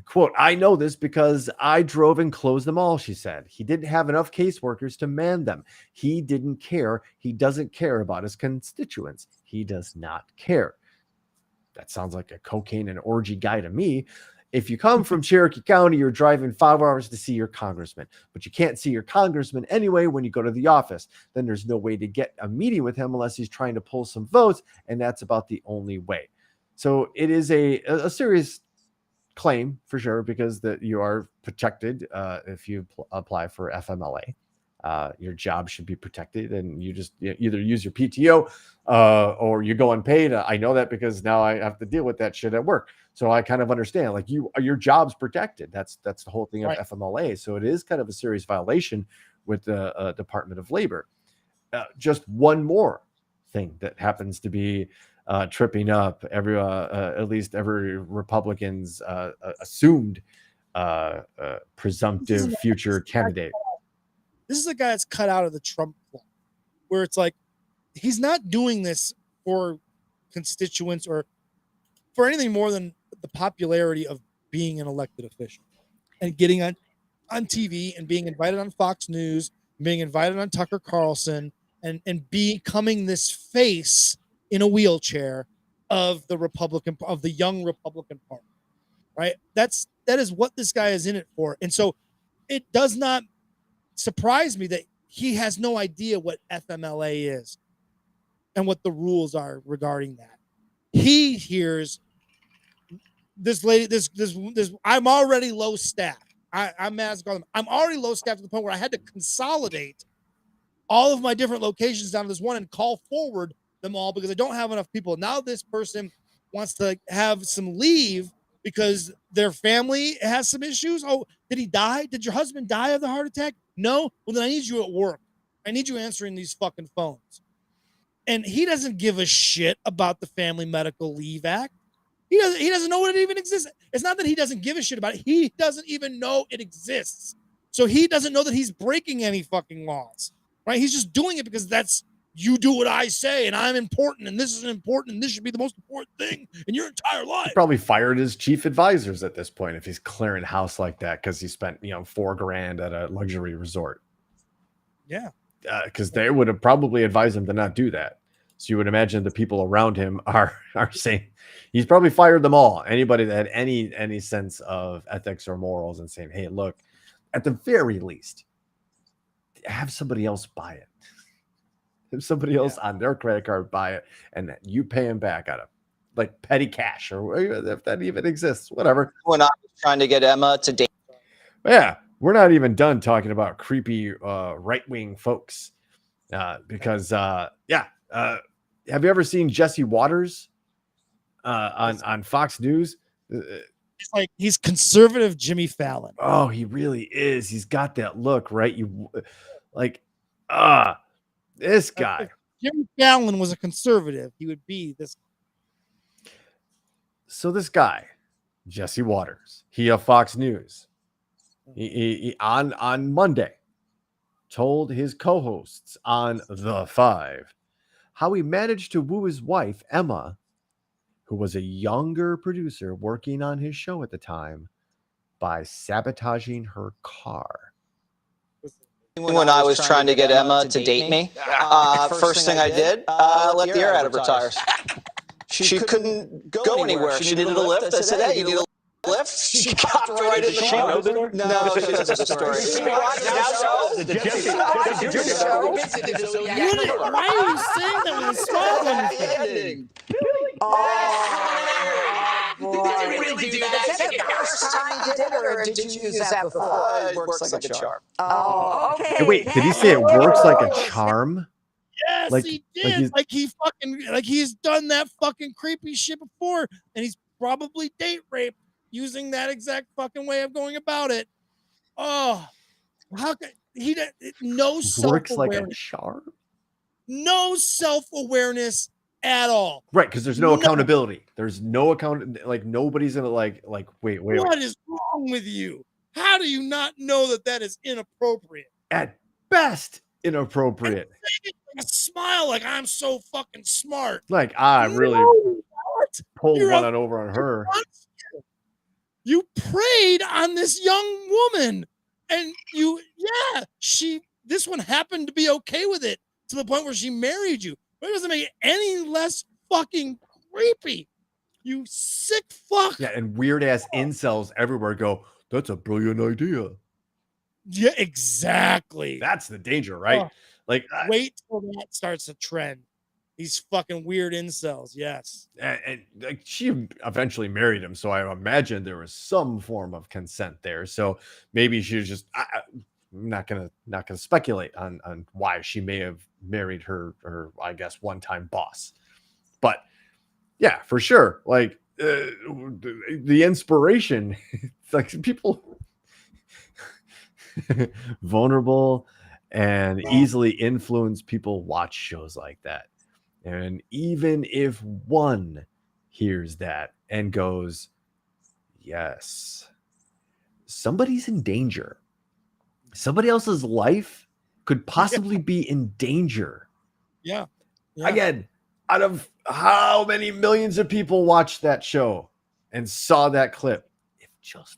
[SPEAKER 2] Quote, "I know this because I drove and closed them all," she said. "He didn't have enough caseworkers to man them. He didn't care. He doesn't care about his constituents. He does not care." That sounds like a cocaine and orgy guy to me. If you come from Cherokee County, you're driving 5 hours to see your congressman, but you can't see your congressman anyway when you go to the office. Then there's no way to get a meeting with him unless he's trying to pull some votes, and that's about the only way. So it is a serious claim for sure, because that you are protected if you apply for FMLA. Your job should be protected, and you just either use your PTO or you go unpaid. I know that because now I have to deal with that shit at work. So I kind of understand, like, your job's protected. That's the whole thing of
[SPEAKER 3] Right.
[SPEAKER 2] FMLA. So it is kind of a serious violation with the Department of Labor. Just one more thing that happens to be tripping up at least every Republican's assumed presumptive future candidate.
[SPEAKER 3] This is a guy that's cut out of the Trump club, where it's like he's not doing this for constituents or for anything more than the popularity of being an elected official and getting on TV and being invited on Fox News, being invited on Tucker Carlson, and becoming this face in a wheelchair of the young Republican Party. Right? That is what this guy is in it for. And so it does not surprise me that he has no idea what FMLA is and what the rules are regarding that. He hears this lady, this I'm already low staff. I'm already low staff to the point where I had to consolidate all of my different locations down to this one and call forward them all because I don't have enough people. Now this person wants to have some leave because their family has some issues. Oh, did he die? Did your husband die of the heart attack? No? Well, then I need you at work. I need you answering these fucking phones. And he doesn't give a shit about the Family Medical Leave Act. He doesn't know it even exists. It's not that he doesn't give a shit about it. He doesn't even know it exists. So he doesn't know that he's breaking any fucking laws, right? He's just doing it because you do what I say and I'm important and this is important and this should be the most important thing in your entire life.
[SPEAKER 2] He probably fired his chief advisors at this point if he's clearing house like that because he spent $4,000 at a luxury resort.
[SPEAKER 3] Yeah,
[SPEAKER 2] because they would have probably advised him to not do that. So you would imagine the people around him are saying he's probably fired them all. Anybody that had any sense of ethics or morals, and saying, hey, look, at the very least, have somebody else buy it. If somebody else on their credit card buy it and you pay them back out of like petty cash, or if that even exists, whatever.
[SPEAKER 4] When I was trying to get Emma to date.
[SPEAKER 2] Yeah, we're not even done talking about creepy right-wing folks because have you ever seen Jesse Waters on Fox News?
[SPEAKER 3] It's like he's conservative Jimmy Fallon.
[SPEAKER 2] Oh, he really is. He's got that look, right? You like, this guy.
[SPEAKER 3] If Jimmy Fallon was a conservative, he would be this.
[SPEAKER 2] So this guy, Jesse Waters, he of Fox News, he on Monday told his co-hosts on The Five how he managed to woo his wife, Emma, who was a younger producer working on his show at the time, by sabotaging her car.
[SPEAKER 4] When I was trying to get Emma to date me, first thing I did, let the air out of her tires. She couldn't go anywhere. She needed a lift. I said, hey, you need a lift? She popped right in the car. No, she doesn't have a story.
[SPEAKER 3] Why are you saying that with a smile on your face?
[SPEAKER 4] Did you really do that? Is that the first time you did it, or did you use that before? It works like a charm.
[SPEAKER 5] Oh, okay.
[SPEAKER 2] Hey, wait, did he say it works like a charm?
[SPEAKER 3] Yes,
[SPEAKER 2] Like-
[SPEAKER 3] he
[SPEAKER 2] like
[SPEAKER 3] did. He's done that fucking creepy shit before, and he's probably date raped using that exact fucking way of going about it. Oh, how can he? No
[SPEAKER 2] Works like a
[SPEAKER 3] self-awareness.
[SPEAKER 2] charm?
[SPEAKER 3] No self-awareness at all.
[SPEAKER 2] Right, because there's no accountability. There's no account. Like nobody's gonna like. Wait.
[SPEAKER 3] What is wrong with you? How do you not know that that is inappropriate?
[SPEAKER 2] At best, inappropriate.
[SPEAKER 3] Like a smile, like I'm so fucking smart.
[SPEAKER 2] Like I really
[SPEAKER 3] No, what?
[SPEAKER 2] pulled
[SPEAKER 3] You're
[SPEAKER 2] one
[SPEAKER 3] a-
[SPEAKER 2] on over on her.
[SPEAKER 3] You preyed on this young woman, and this one happened to be okay with it to the point where she married you. But it doesn't make it any less fucking creepy. You sick fuck.
[SPEAKER 2] Yeah, and weird ass incels everywhere go, that's a brilliant idea.
[SPEAKER 3] Yeah, exactly.
[SPEAKER 2] That's the danger, right?
[SPEAKER 3] Oh.
[SPEAKER 2] Like,
[SPEAKER 3] Wait till that starts a trend. These fucking weird incels, yes.
[SPEAKER 2] and like she eventually married him, so I imagine there was some form of consent there. So maybe she was just I'm not gonna speculate on why she may have married her I guess one-time boss, but yeah, for sure. Like the inspiration, like people vulnerable and easily influenced people watch shows like that. And even if one hears that and goes, yes, somebody's in danger. Somebody else's life could possibly be in danger.
[SPEAKER 3] Yeah.
[SPEAKER 2] Again, out of how many millions of people watched that show and saw that clip, if just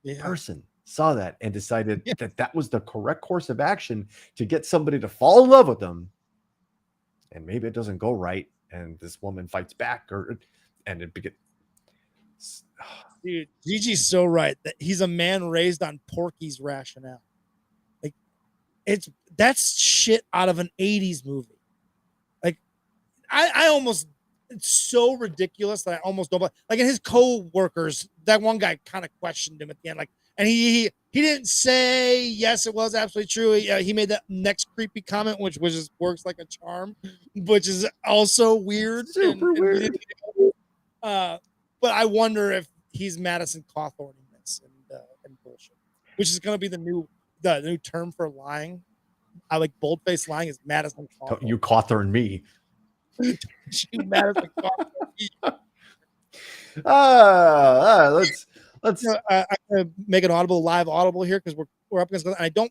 [SPEAKER 2] one person saw that and decided that was the correct course of action to get somebody to fall in love with them, and maybe it doesn't go right, and this woman fights back, and it begins.
[SPEAKER 3] Dude, Gigi's so right that he's a man raised on Porky's rationale. Like, that's shit out of an 80s movie. Like, I almost, it's so ridiculous that I almost don't. Like, in his co-workers, that one guy kind of questioned him at the end, like, and he didn't say yes, it was absolutely true. He made that next creepy comment, which just works like a charm, which is also weird.
[SPEAKER 2] Super weird.
[SPEAKER 3] But I wonder if he's Madison Cawthorning this and bullshit, which is going to be the new term for lying. I like boldface lying is Madison Cawthorn.
[SPEAKER 2] You Cawthorn me.
[SPEAKER 3] Madison Cawthorn.
[SPEAKER 2] Let's
[SPEAKER 3] I'm gonna make an live audible here because we're up against.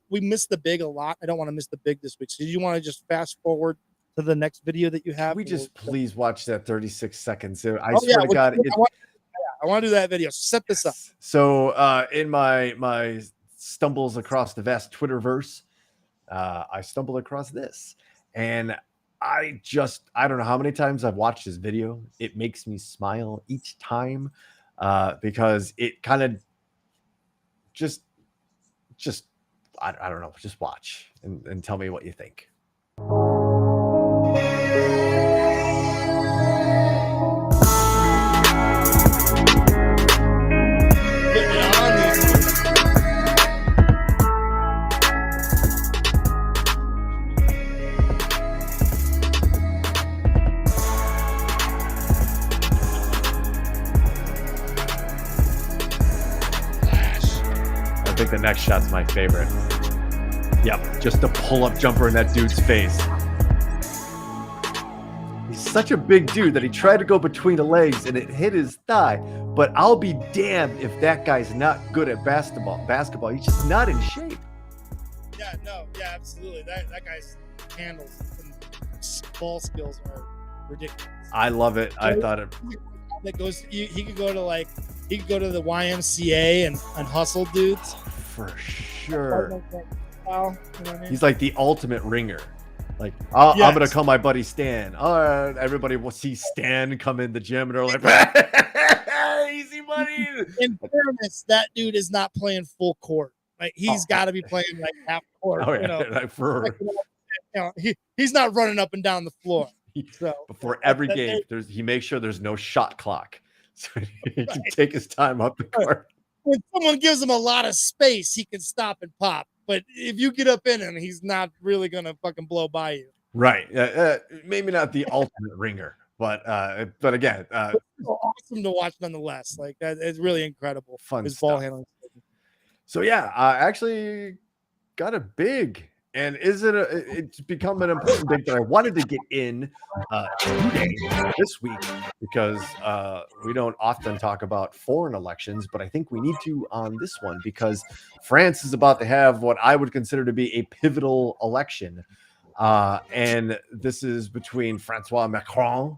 [SPEAKER 3] We missed the big a lot. I don't want to miss the big this week. So, do you want to just fast forward to the next video that you have?
[SPEAKER 2] we just please watch that 36 seconds. I
[SPEAKER 3] Oh,
[SPEAKER 2] swear to God,
[SPEAKER 3] I want to do that video. Set this up.
[SPEAKER 2] So in my stumbles across the vast Twitterverse, I stumbled across this, and I don't know how many times I've watched this video. It makes me smile each time. Because it kind of just I don't know, just watch and tell me what you think.
[SPEAKER 3] Getting it on these.
[SPEAKER 2] I think the next shot's my favorite. Yep, just the pull-up jumper in that dude's face. He's such a big dude that he tried to go between the legs and it hit his thigh. But I'll be damned if that guy's not good at basketball. He's just not in shape.
[SPEAKER 3] Yeah, no, yeah, absolutely. That guy's handles and ball skills are ridiculous.
[SPEAKER 2] I love it. I thought it.
[SPEAKER 3] That goes. He could go to the YMCA and hustle dudes.
[SPEAKER 2] For sure.
[SPEAKER 3] You know what I mean?
[SPEAKER 2] He's like the ultimate ringer. Like, I'm
[SPEAKER 3] Yes.
[SPEAKER 2] going to call my buddy Stan. All right, everybody will see Stan come in the gym and they're like, easy money.
[SPEAKER 3] In fairness, that dude is not playing full court. Like he's got to be playing like half court.
[SPEAKER 2] Oh, yeah.
[SPEAKER 3] You know,
[SPEAKER 2] Like for
[SPEAKER 3] he's not running up and down the floor. So
[SPEAKER 2] before every game, he makes sure there's no shot clock. So he can take his time up the court.
[SPEAKER 3] when someone gives him a lot of space, he can stop and pop. But if you get up in him, he's not really gonna fucking blow by you.
[SPEAKER 2] Right. Maybe not the ultimate ringer, but again,
[SPEAKER 3] Awesome to watch nonetheless. Like that, it's really incredible.
[SPEAKER 2] Fun
[SPEAKER 3] His ball
[SPEAKER 2] stuff.
[SPEAKER 3] handling.
[SPEAKER 2] So yeah, I actually got a big, and it's become an important thing that I wanted to get in today, this week, because we don't often talk about foreign elections, but I think we need to on this one because France is about to have what I would consider to be a pivotal election. And this is between Francois Macron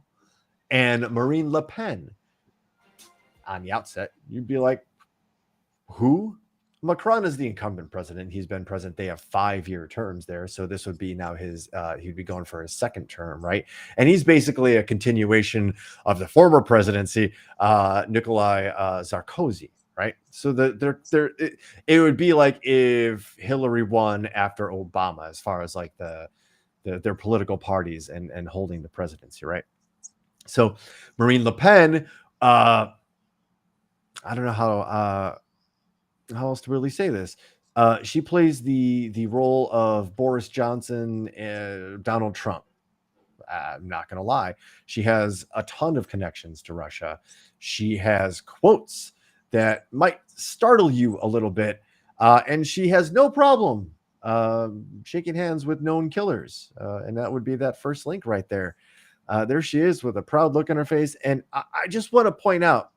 [SPEAKER 2] and Marine Le Pen. On the outset, you'd be like, who? Macron is the incumbent president. He's been president. They have 5-year terms there. So this would be now he'd be going for his second term, right? And he's basically a continuation of the former presidency, Nicolas Sarkozy, right? So it would be like if Hillary won after Obama, as far as like their political parties and holding the presidency, right? So Marine Le Pen, I don't know how else to really say this. She plays the role of Boris Johnson and Donald Trump. I'm not going to lie. She has a ton of connections to Russia. She has quotes that might startle you a little bit. And she has no problem shaking hands with known killers. And that would be that first link right there. There she is with a proud look on her face. And I just want to point out,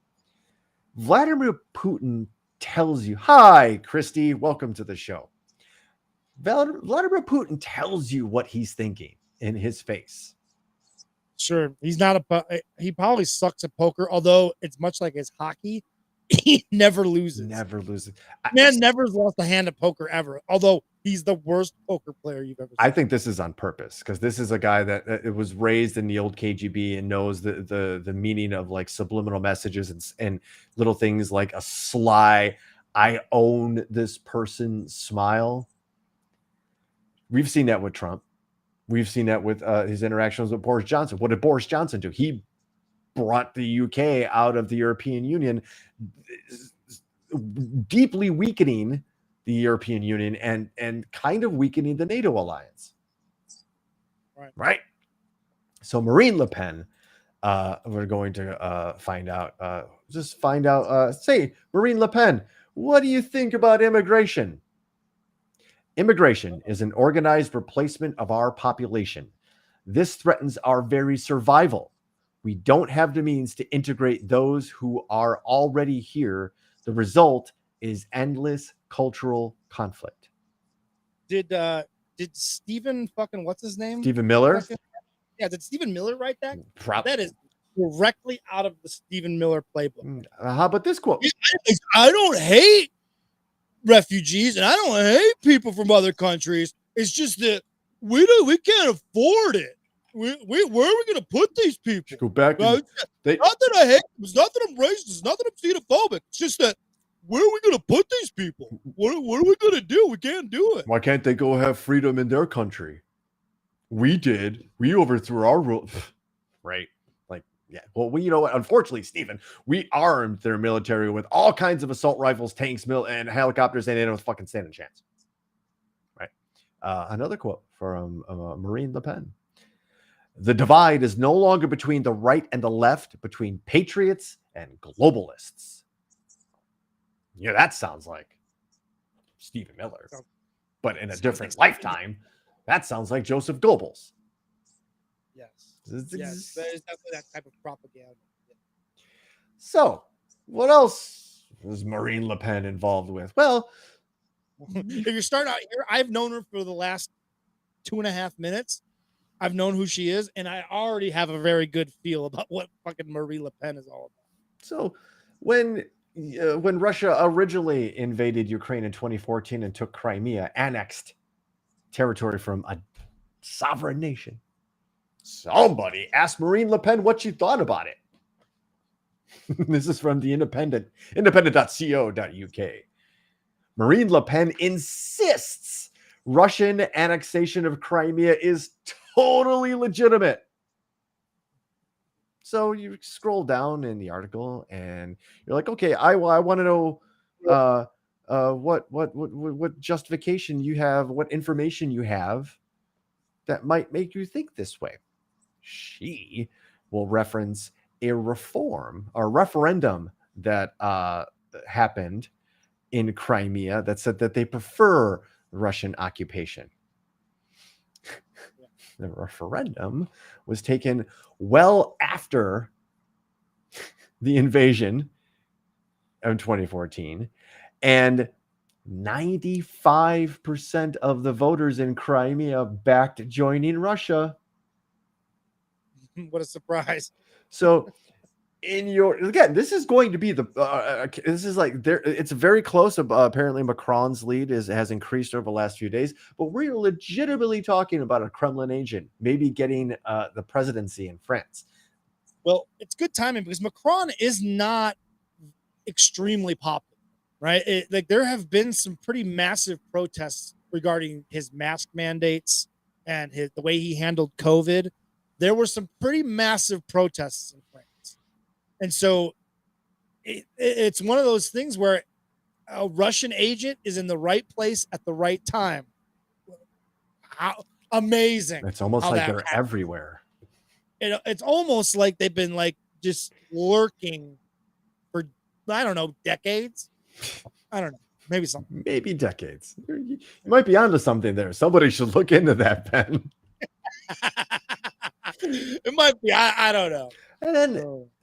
[SPEAKER 2] Vladimir Putin tells you, hi, Christy, welcome to the show. Vladimir Putin tells you what he's thinking in his face.
[SPEAKER 3] Sure, he's not he probably sucks at poker, although it's much like his hockey. He never loses.
[SPEAKER 2] Never loses.
[SPEAKER 3] Man never lost a hand at poker ever, although he's the worst poker player you've ever seen.
[SPEAKER 2] I think this is on purpose because this is a guy that it was raised in the old KGB and knows the meaning of like subliminal messages and little things like a sly, I own this person smile. We've seen that with Trump. We've seen that with his interactions with Boris Johnson. What did Boris Johnson do? He brought the UK out of the European Union, deeply weakening the European Union and kind of weakening the NATO alliance. Right. So Marine Le Pen, we're going to find out. Say, Marine Le Pen, what do you think about immigration? Immigration is an organized replacement of our population. This threatens our very survival. We don't have the means to integrate those who are already here. The result is endless cultural conflict.
[SPEAKER 3] Did Stephen fucking what's his name?
[SPEAKER 2] Stephen Miller?
[SPEAKER 3] Yeah, did Stephen Miller write that?
[SPEAKER 2] Probably.
[SPEAKER 3] That is directly out of the Stephen Miller playbook.
[SPEAKER 2] How about this quote?
[SPEAKER 3] I don't hate refugees and I don't hate people from other countries. It's just that we can't afford it. Where are we going to put these people?
[SPEAKER 2] Go back.
[SPEAKER 3] Not that I hate them. It's not that I'm racist. It's not that I'm xenophobic. It's just that where are we going to put these people? What are we going to do? We can't do it.
[SPEAKER 2] Why can't they go have freedom in their country? We did. We overthrew our rule. Right. Like, yeah. Well, you know what? Unfortunately, Stephen, we armed their military with all kinds of assault rifles, tanks, and helicopters, and they don't fucking stand a chance. Right. Another quote from Marine Le Pen. The divide is no longer between the right and the left, between patriots and globalists. Yeah, that sounds like Stephen Miller. But in a different lifetime, that sounds like Joseph Goebbels.
[SPEAKER 3] Yes. Yes. There's definitely that type of propaganda.
[SPEAKER 2] So, what else was Marine Le Pen involved with? Well,
[SPEAKER 3] if you're starting out here, I've known her for the last 2.5 minutes. I've known who she is, and I already have a very good feel about what fucking Marie Le Pen is all about.
[SPEAKER 2] So, when Russia originally invaded Ukraine in 2014 and took Crimea, annexed territory from a sovereign nation, somebody asked Marine Le Pen what she thought about it. This is from the independent.co.uk. Marine Le Pen insists Russian annexation of Crimea is totally legitimate. So you scroll down in the article and you're like, okay, I want to know what justification you have, what information you have that might make you think this way. She will reference a referendum that happened in Crimea that said that they prefer Russian occupation. The referendum was taken well after the invasion of 2014, and 95% of the voters in Crimea backed joining Russia.
[SPEAKER 3] What a surprise.
[SPEAKER 2] So this is going to be this is like there. It's very close. Apparently Macron's lead has increased over the last few days, but we're legitimately talking about a Kremlin agent maybe getting the presidency in France.
[SPEAKER 3] Well, it's good timing because Macron is not extremely popular, right? Like there have been some pretty massive protests regarding his mask mandates and the way he handled COVID. There were some pretty massive protests in France. And so it's one of those things where a Russian agent is in the right place at the right time. How amazing.
[SPEAKER 2] It's almost like they're everywhere.
[SPEAKER 3] It's almost like they've been like just lurking for, I don't know, decades. I don't know. Maybe something.
[SPEAKER 2] Maybe decades. You might be onto something there. Somebody should look into that, Ben.
[SPEAKER 3] It might be. I don't know.
[SPEAKER 2] And then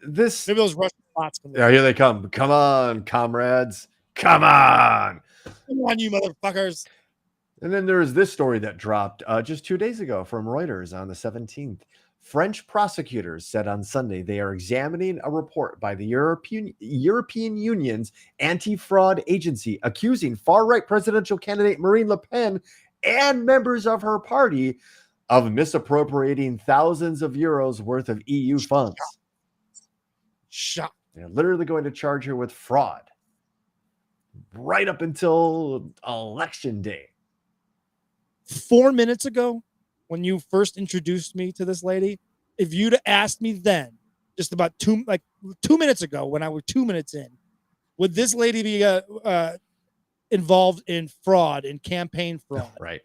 [SPEAKER 3] maybe those Russian bots come.
[SPEAKER 2] Yeah, here they come. Come on, comrades. Come on.
[SPEAKER 3] Come on, you motherfuckers.
[SPEAKER 2] And then there is this story that dropped just 2 days ago from Reuters on the 17th. French prosecutors said on Sunday they are examining a report by the European Union's anti-fraud agency accusing far-right presidential candidate Marine Le Pen and members of her party of misappropriating thousands of euros worth of EU funds. They're literally going to charge her with fraud right up until election day.
[SPEAKER 3] 4 minutes ago, when you first introduced me to this lady, if you'd asked me then, just about 2 minutes ago, when I was 2 minutes in, would this lady be involved in fraud, in campaign fraud?
[SPEAKER 2] Right.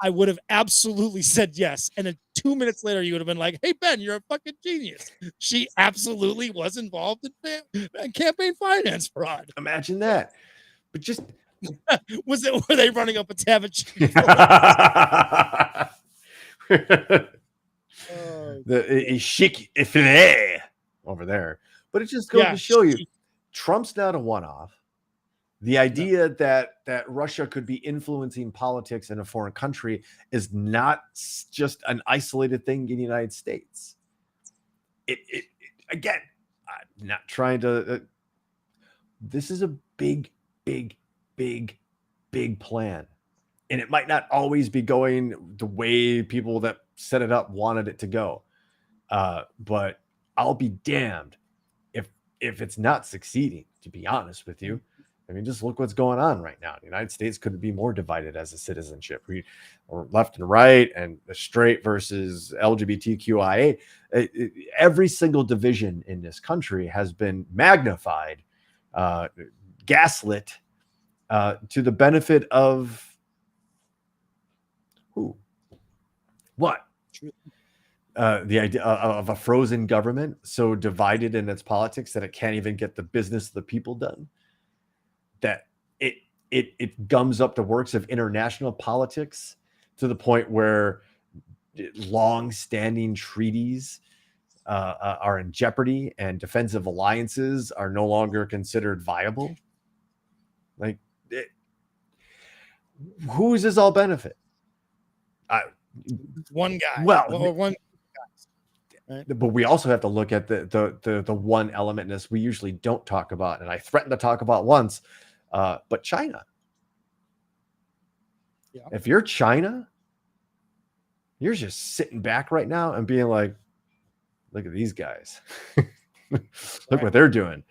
[SPEAKER 3] I would have absolutely said yes. And then 2 minutes later, you would have been like, hey, Ben, you're a fucking genius. She absolutely was involved in campaign finance fraud.
[SPEAKER 2] Imagine that. But just...
[SPEAKER 3] were they running up a tab?
[SPEAKER 2] The chic effet over there. But it just goes to show you, Trump's not a one-off. The idea that Russia could be influencing politics in a foreign country is not just an isolated thing in the United States. It again, I'm not trying to. This is a big plan, and it might not always be going the way people that set it up wanted it to go. But I'll be damned if it's not succeeding. To be honest with you. I mean, just look what's going on right now. The United States couldn't be more divided as a citizenship. We are left and right, and the straight versus LGBTQIA. Every single division in this country has been magnified, gaslit, to the benefit of who? What? The idea of a frozen government so divided in its politics that it can't even get the business of the people done, that it gums up the works of international politics to the point where long-standing treaties are in jeopardy and defensive alliances are no longer considered viable. Like, who does this all benefit?
[SPEAKER 3] One guy.
[SPEAKER 2] Well,
[SPEAKER 3] one.
[SPEAKER 2] Right? But we also have to look at the one element in this we usually don't talk about, and I threatened to talk about once, but China.
[SPEAKER 3] Yeah.
[SPEAKER 2] If you're China, you're just sitting back right now and being like, look at these guys. Look what they're doing.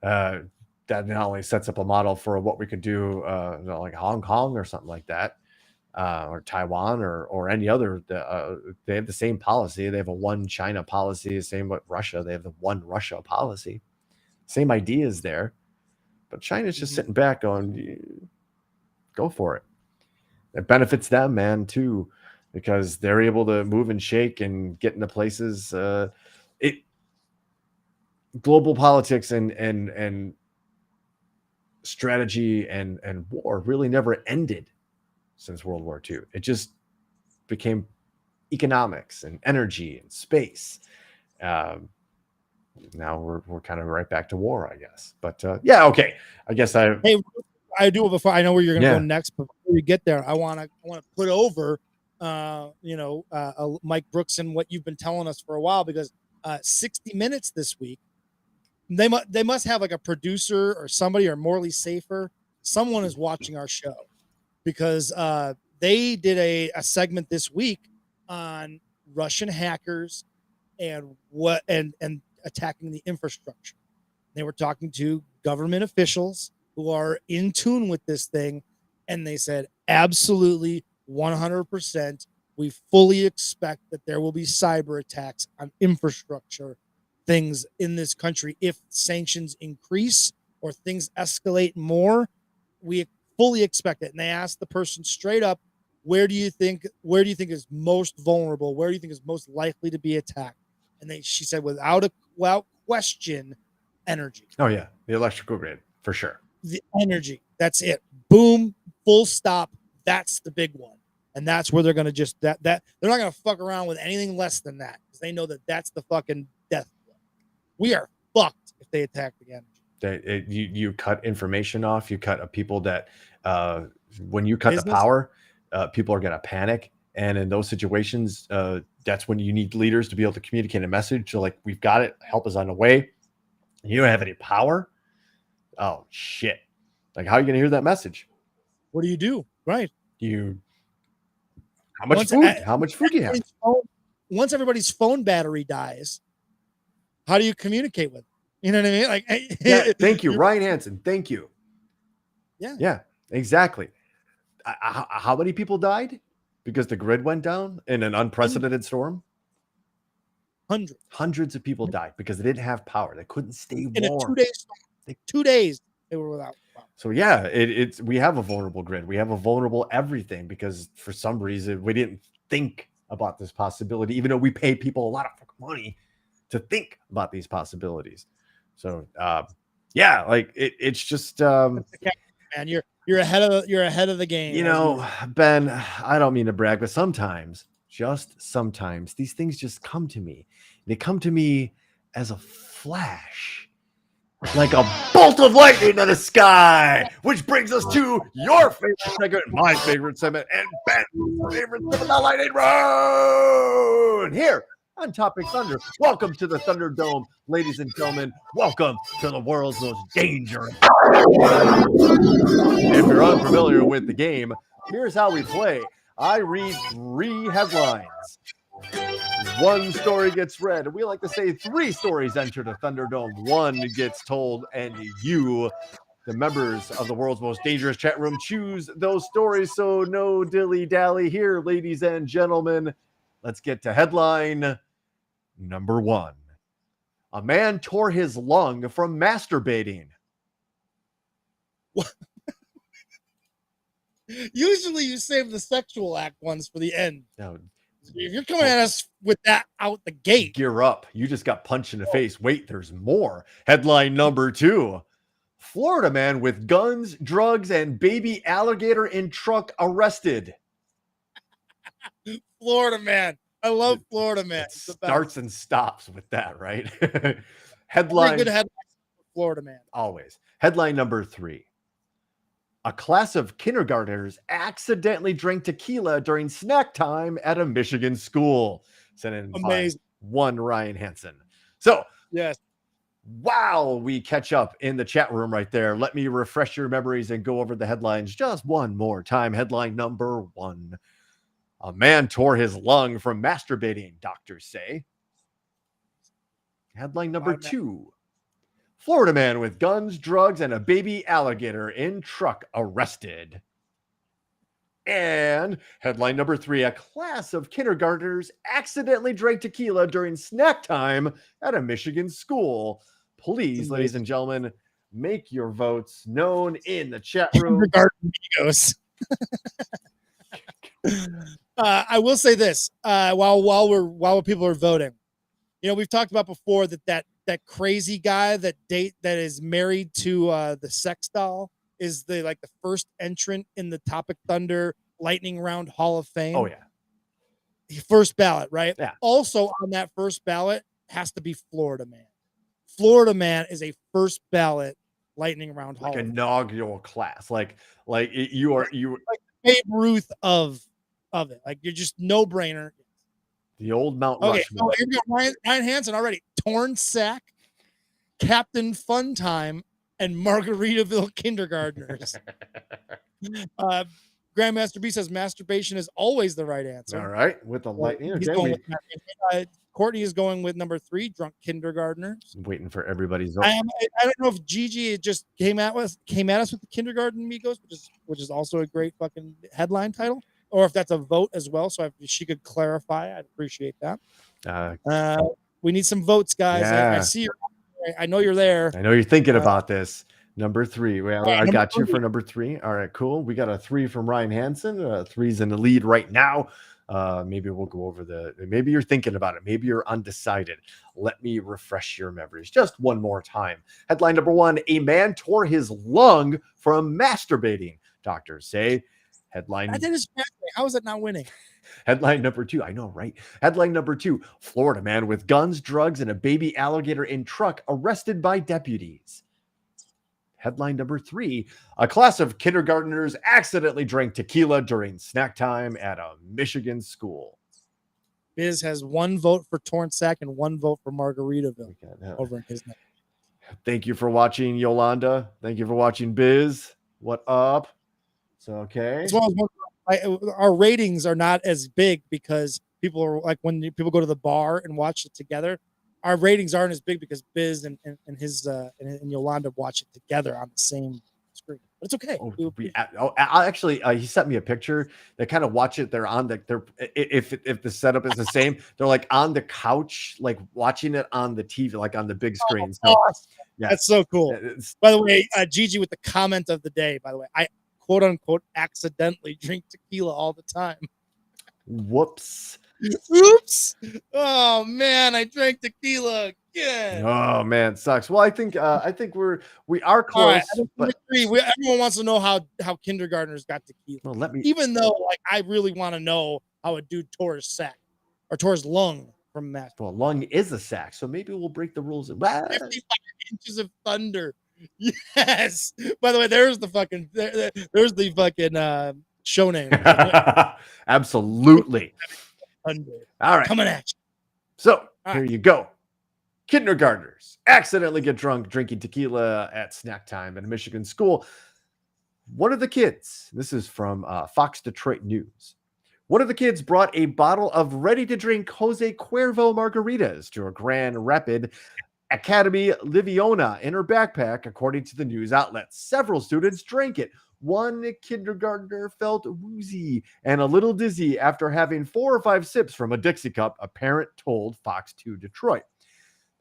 [SPEAKER 2] That not only sets up a model for what we could do, like Hong Kong or something like that, or Taiwan or any other. They have the same policy. They have a one China policy. Same with Russia. They have the one Russia policy. Same ideas there. But China's just sitting back going, go for it. It benefits them, man, too, because they're able to move and shake and get into places. Global politics and strategy and war really never ended since World War II. It just became economics and energy and space. Now we're kind of right back to war, I guess. But yeah, okay. I guess I
[SPEAKER 3] do it before I know where you're going to go next. But before we get there, I want to put over, Mike Brooks and what you've been telling us for a while, because 60 Minutes this week, they must have like a producer or somebody, or Morley Safer. Someone is watching our show, because they did a segment this week on Russian hackers and attacking the infrastructure. They were talking to government officials who are in tune with this thing, and they said, absolutely 100%, we fully expect that there will be cyber attacks on infrastructure things in this country if sanctions increase or things escalate more. We fully expect it. And they asked the person straight up, where do you think is most vulnerable? Where do you think is most likely to be attacked? And she said, without question, energy.
[SPEAKER 2] Oh yeah, the electrical grid for sure.
[SPEAKER 3] The energy, that's it. Boom, full stop. That's the big one, and that's where they're going to just that they're not going to fuck around with anything less than that, because they know that that's the fucking death blow. We are fucked if they attack the energy.
[SPEAKER 2] You cut information off. You cut people that when you cut the power, people are going to panic. And in those situations, that's when you need leaders to be able to communicate a message. So like, we've got it. Help is on the way. You don't have any power. Oh shit. Like, how are you going to hear that message?
[SPEAKER 3] What do you do? Right.
[SPEAKER 2] How much food do you have?
[SPEAKER 3] Once everybody's phone battery dies, how do you communicate with them? You know what I mean? Like,
[SPEAKER 2] yeah, thank you, Ryan Hansen. Thank you.
[SPEAKER 3] Yeah,
[SPEAKER 2] exactly. How many people died because the grid went down in an unprecedented storm? Hundreds of people died because they didn't have power. They couldn't stay warm.
[SPEAKER 3] In a 2 days. 2 days they were without power.
[SPEAKER 2] So yeah, we have a vulnerable grid. We have a vulnerable everything, because for some reason we didn't think about this possibility, even though we pay people a lot of money to think about these possibilities. So yeah, like it's just
[SPEAKER 3] man, you're ahead of the game.
[SPEAKER 2] You know, Ben, I don't mean to brag, but sometimes these things just come to me. They come to me as a flash, like a bolt of lightning in the sky, which brings us to your favorite segment, my favorite segment, and Ben's favorite segment, the Lightning Round. Here on Topic Thunder. Welcome to the Thunderdome, ladies and gentlemen. Welcome to the world's most dangerous. If you're unfamiliar with the game, here's how we play. I read 3 headlines. 1 story gets read. We like to say 3 stories enter the Thunderdome. 1 gets told, and you, The members of the world's most dangerous chat room choose those stories, so no dilly-dally here, ladies and gentlemen. Let's get to headline number 1. A man tore his lung from masturbating.
[SPEAKER 3] Usually you save the sexual act ones for the end.
[SPEAKER 2] Now,
[SPEAKER 3] If you're coming at us with that out the gate,
[SPEAKER 2] gear up. You just got punched in the face. Wait, there's more. Headline number 2. Florida man with guns, drugs, and baby alligator in truck arrested.
[SPEAKER 3] Florida man. I love Florida man.
[SPEAKER 2] It starts and stops with that, right? Headline.
[SPEAKER 3] Very good headline for Florida man.
[SPEAKER 2] Always. Headline number 3. A class of kindergartners accidentally drank tequila during snack time at a Michigan school. Sent in
[SPEAKER 3] Amazing.
[SPEAKER 2] One Ryan Hansen. So,
[SPEAKER 3] yes.
[SPEAKER 2] wow, we catch up in the chat room right there. Let me refresh your memories and go over the headlines just one more time. Headline number 1. A man tore his lung from masturbating, doctors say. Headline number 2. Florida man with guns, drugs, and a baby alligator in truck arrested. And headline number 3, a class of kindergartners accidentally drank tequila during snack time at a Michigan school. Please, ladies and gentlemen, make your votes known in the chat room.
[SPEAKER 3] Kindergarten amigos. I will say this while people are voting, we've talked about before that crazy guy that is married to the sex doll is the first entrant in the Topic Thunder Lightning Round Hall of Fame.
[SPEAKER 2] Oh yeah,
[SPEAKER 3] first ballot, right?
[SPEAKER 2] Yeah.
[SPEAKER 3] Also on that first ballot has to be Florida man. Florida man is a first ballot Lightning Round Hall.
[SPEAKER 2] Like inaugural class, you are
[SPEAKER 3] like Babe Ruth of it. Like you're just no brainer.
[SPEAKER 2] The old Mount
[SPEAKER 3] Okay,
[SPEAKER 2] Rushmore.
[SPEAKER 3] so here we go. Ryan Hansen already. Torn Sack, Captain Funtime, and Margaritaville kindergartners. Grandmaster B says masturbation is always the right answer.
[SPEAKER 2] All right, with the lightning.
[SPEAKER 3] He's going with Courtney is going with number 3, drunk kindergartners.
[SPEAKER 2] I'm waiting for everybody's vote.
[SPEAKER 3] I don't know if Gigi just came at us with the kindergarten amigos, which is also a great fucking headline title, or if that's a vote as well. So if she could clarify, I'd appreciate that. We need some votes, guys.
[SPEAKER 2] Yeah.
[SPEAKER 3] I see you. I know you're there.
[SPEAKER 2] I know you're thinking about this. Number 3. Well, I got you
[SPEAKER 3] 3.
[SPEAKER 2] for number 3. All right, cool. We got a 3 from Ryan Hansen. 3's in the lead right now. Maybe we'll go over maybe you're thinking about it. Maybe you're undecided. Let me refresh your memories just one more time. Headline number 1, a man tore his lung from masturbating, doctors say. Headline.
[SPEAKER 3] That is fascinating. How is it not winning?
[SPEAKER 2] Headline number 2. I know, right? Headline number 2. Florida man with guns, drugs, and a baby alligator in truck arrested by deputies. Headline number 3. A class of kindergartners accidentally drank tequila during snack time at a Michigan school.
[SPEAKER 3] Biz has 1 vote for Torn Sack and 1 vote for Margaritaville over in his name.
[SPEAKER 2] Thank you for watching, Yolanda. Thank you for watching, Biz. What up? So, okay.
[SPEAKER 3] As well as our ratings are not as big because people are like when people go to the bar and watch it together. Our ratings aren't as big because Biz and his and Yolanda watch it together on the same screen. But it's okay.
[SPEAKER 2] Actually, he sent me a picture. They kind of watch it. They're on if the setup is the same, they're like on the couch, like watching it on the TV, like on the big screen. So, yeah,
[SPEAKER 3] that's so cool. By the way, Gigi with the comment of the day. By the way, I quote unquote accidentally drink tequila all the time.
[SPEAKER 2] Whoops.
[SPEAKER 3] Oops. Oh man, I drank tequila again.
[SPEAKER 2] Oh man, sucks. Well, I think we are close.
[SPEAKER 3] Right, but everyone wants to know how kindergartners got tequila.
[SPEAKER 2] Well,
[SPEAKER 3] even though I really want to know how a dude tore his sack or tore his lung from math.
[SPEAKER 2] Well, lung is a sack, so maybe we'll break the rules.
[SPEAKER 3] 55 inches of thunder. Yes. By the way, there's the fucking show name.
[SPEAKER 2] Absolutely.
[SPEAKER 3] Thunder.
[SPEAKER 2] All right.
[SPEAKER 3] Coming at you.
[SPEAKER 2] So here you go. Kindergartners accidentally get drunk drinking tequila at snack time at a Michigan school. One of the kids, this is from Fox Detroit News. One of the kids brought a bottle of ready-to-drink Jose Cuervo margaritas to a Grand Rapid Academy Liviona in her backpack, according to the news outlet. Several students drank it. One kindergartner felt woozy and a little dizzy after having 4 or 5 sips from a Dixie cup, a parent told Fox 2 Detroit.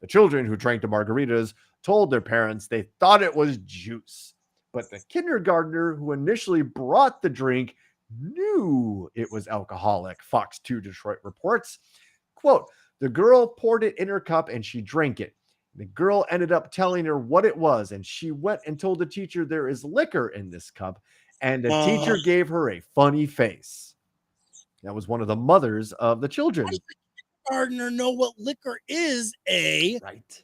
[SPEAKER 2] The children who drank the margaritas told their parents they thought it was juice. But the kindergartner who initially brought the drink knew it was alcoholic, Fox 2 Detroit reports. Quote, the girl poured it in her cup and she drank it. The girl ended up telling her what it was, and she went and told the teacher there is liquor in this cup, and the teacher gave her a funny face. That was one of the mothers of the children.
[SPEAKER 3] How does the kindergartner know what liquor is,
[SPEAKER 2] Right.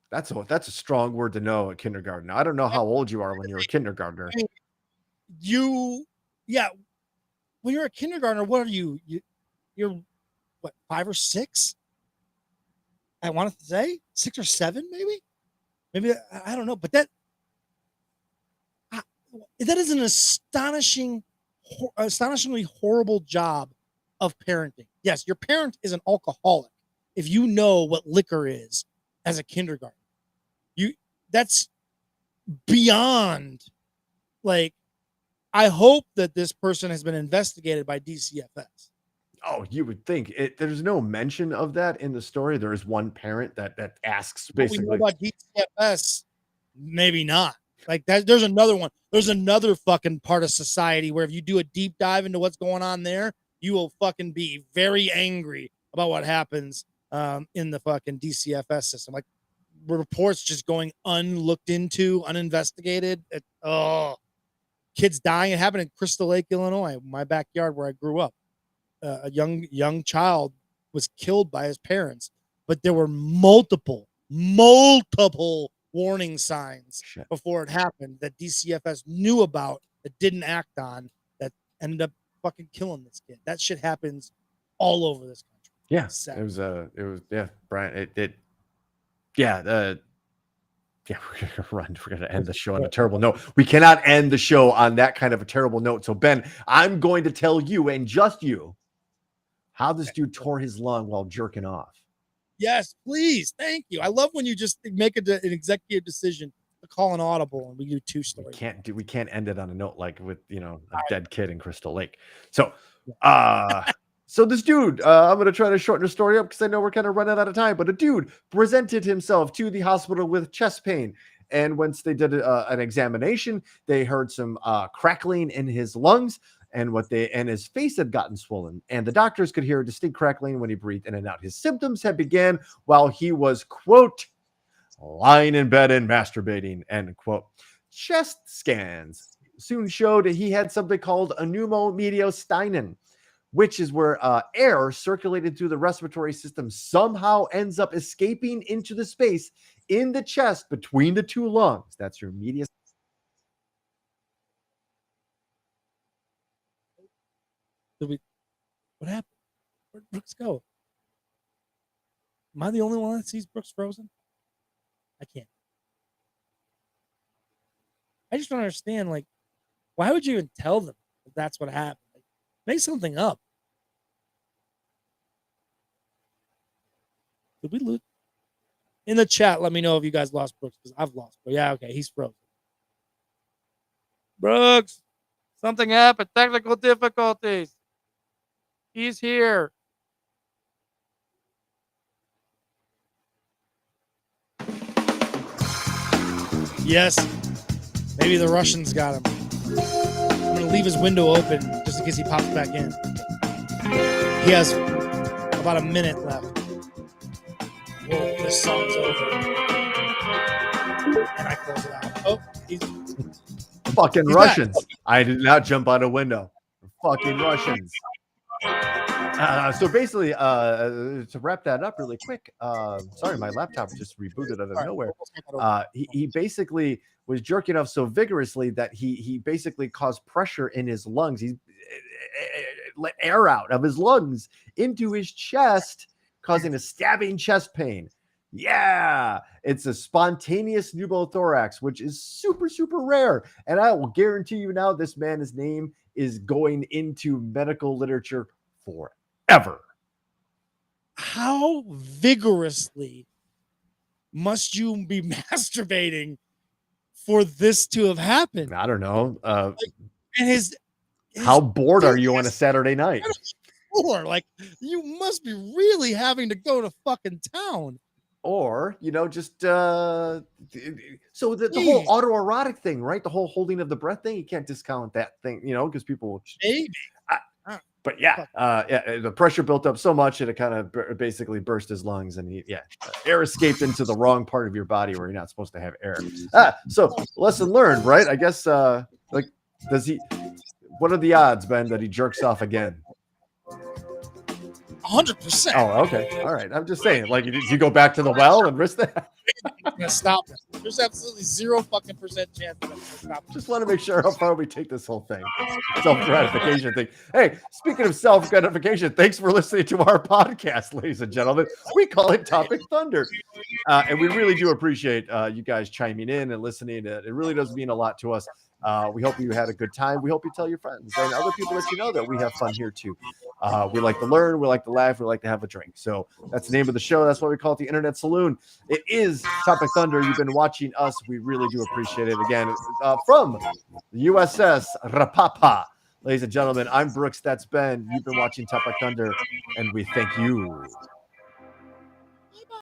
[SPEAKER 2] That's a strong word to know at kindergarten. I don't know how old you are when you're a kindergartner.
[SPEAKER 3] When you're a kindergartner, what are you? You're what, 5 or 6? I want to say 6 or 7, maybe I don't know, but that is an astonishingly horrible job of parenting. Yes, your parent is an alcoholic. If you know what liquor is as a kindergarten, that's beyond. Like, I hope that this person has been investigated by DCFS.
[SPEAKER 2] Oh, you would think there's no mention of that in the story. There is one parent that asks basically.
[SPEAKER 3] What we know about DCFS, maybe not. Like that. There's another one. There's another fucking part of society where if you do a deep dive into what's going on there, you will fucking be very angry about what happens in the fucking DCFS system. Like reports just going unlooked into, uninvestigated. Kids dying. It happened in Crystal Lake, Illinois, my backyard where I grew up. A young child was killed by his parents, but there were multiple warning signs before it happened that DCFS knew about, that didn't act on, that ended up fucking killing this kid. That shit happens all over this country.
[SPEAKER 2] Yeah, Brian. We're gonna end the show on a terrible note. We cannot end the show on that kind of a terrible note. So Ben, I'm going to tell you and just you how this dude tore his lung while jerking off.
[SPEAKER 3] Yes, please. Thank you. I love when you just make an executive decision to call an audible and we do 2 stories.
[SPEAKER 2] We can't end it on a note like with a dead kid in Crystal Lake. So so this dude, I'm going to try to shorten the story up because I know we're kind of running out of time, but a dude presented himself to the hospital with chest pain. And once they did an examination, they heard some crackling in his lungs and his face had gotten swollen. And the doctors could hear a distinct crackling when he breathed in and out. His symptoms had began while he was, quote, lying in bed and masturbating, end quote. Chest scans soon showed he had something called a pneumomediastinum, which is where air circulated through the respiratory system somehow ends up escaping into the space in the chest between the 2 lungs. That's your mediastinum.
[SPEAKER 3] What happened? Where'd Brooks go? Am I the only one that sees Brooks frozen? I can't. I just don't understand. Like, why would you even tell them that that's what happened? Like, make something up. Did we lose? In the chat, let me know if you guys lost Brooks, because I've lost. But yeah, okay, he's frozen. Brooks, something happened. Technical difficulties. He's here. Yes. Maybe the Russians got him. I'm going to leave his window open just in case he pops back in. He has about a minute left. Well, this song's over. And I close it out. Oh, he's
[SPEAKER 2] fucking Russians. Back. I did not jump out a window. Fucking Russians. So basically, to wrap that up really quick, sorry, my laptop just rebooted out of nowhere. He basically was jerking off so vigorously that he basically caused pressure in his lungs. He let air out of his lungs into his chest, causing a stabbing chest pain. Yeah, it's a spontaneous pneumothorax, which is super, super rare. And I will guarantee you now, this man's name is going into medical literature forever.
[SPEAKER 3] How vigorously must you be masturbating for this to have happened?
[SPEAKER 2] I don't know.
[SPEAKER 3] And his
[SPEAKER 2] how bored are you on a Saturday night?
[SPEAKER 3] Like, you must be really having to go to fucking town.
[SPEAKER 2] Or, just so the whole autoerotic thing, right? The whole holding of the breath thing, you can't discount that thing, because people
[SPEAKER 3] maybe.
[SPEAKER 2] But yeah, the pressure built up so much that it kind of basically burst his lungs, and air escaped into the wrong part of your body where you're not supposed to have air. So lesson learned, right? I guess what are the odds, Ben, that he jerks off again?
[SPEAKER 3] 100%.
[SPEAKER 2] Oh, okay. All right. I'm just saying, like, did you go back to the well and risk that?
[SPEAKER 3] I'm gonna stop it. There's absolutely 0% chance that I'm gonna stop it.
[SPEAKER 2] Just want to make sure how far we take this whole thing. Self-gratification thing. Hey, speaking of self-gratification, thanks for listening to our podcast, ladies and gentlemen. We call it Topic Thunder. And we really do appreciate you guys chiming in and listening. It really does mean a lot to us. We hope you had a good time. We hope you tell your friends and other people that you know that we have fun here too. We like to learn, we like to laugh, we like to have a drink. So that's the name of the show. That's why we call it the Internet Saloon. It is Topic Thunder. You've been watching us. We really do appreciate it. Again, from the USS Rapapa. Ladies and gentlemen, I'm Brooks. That's Ben. You've been watching Topic Thunder, and we thank you.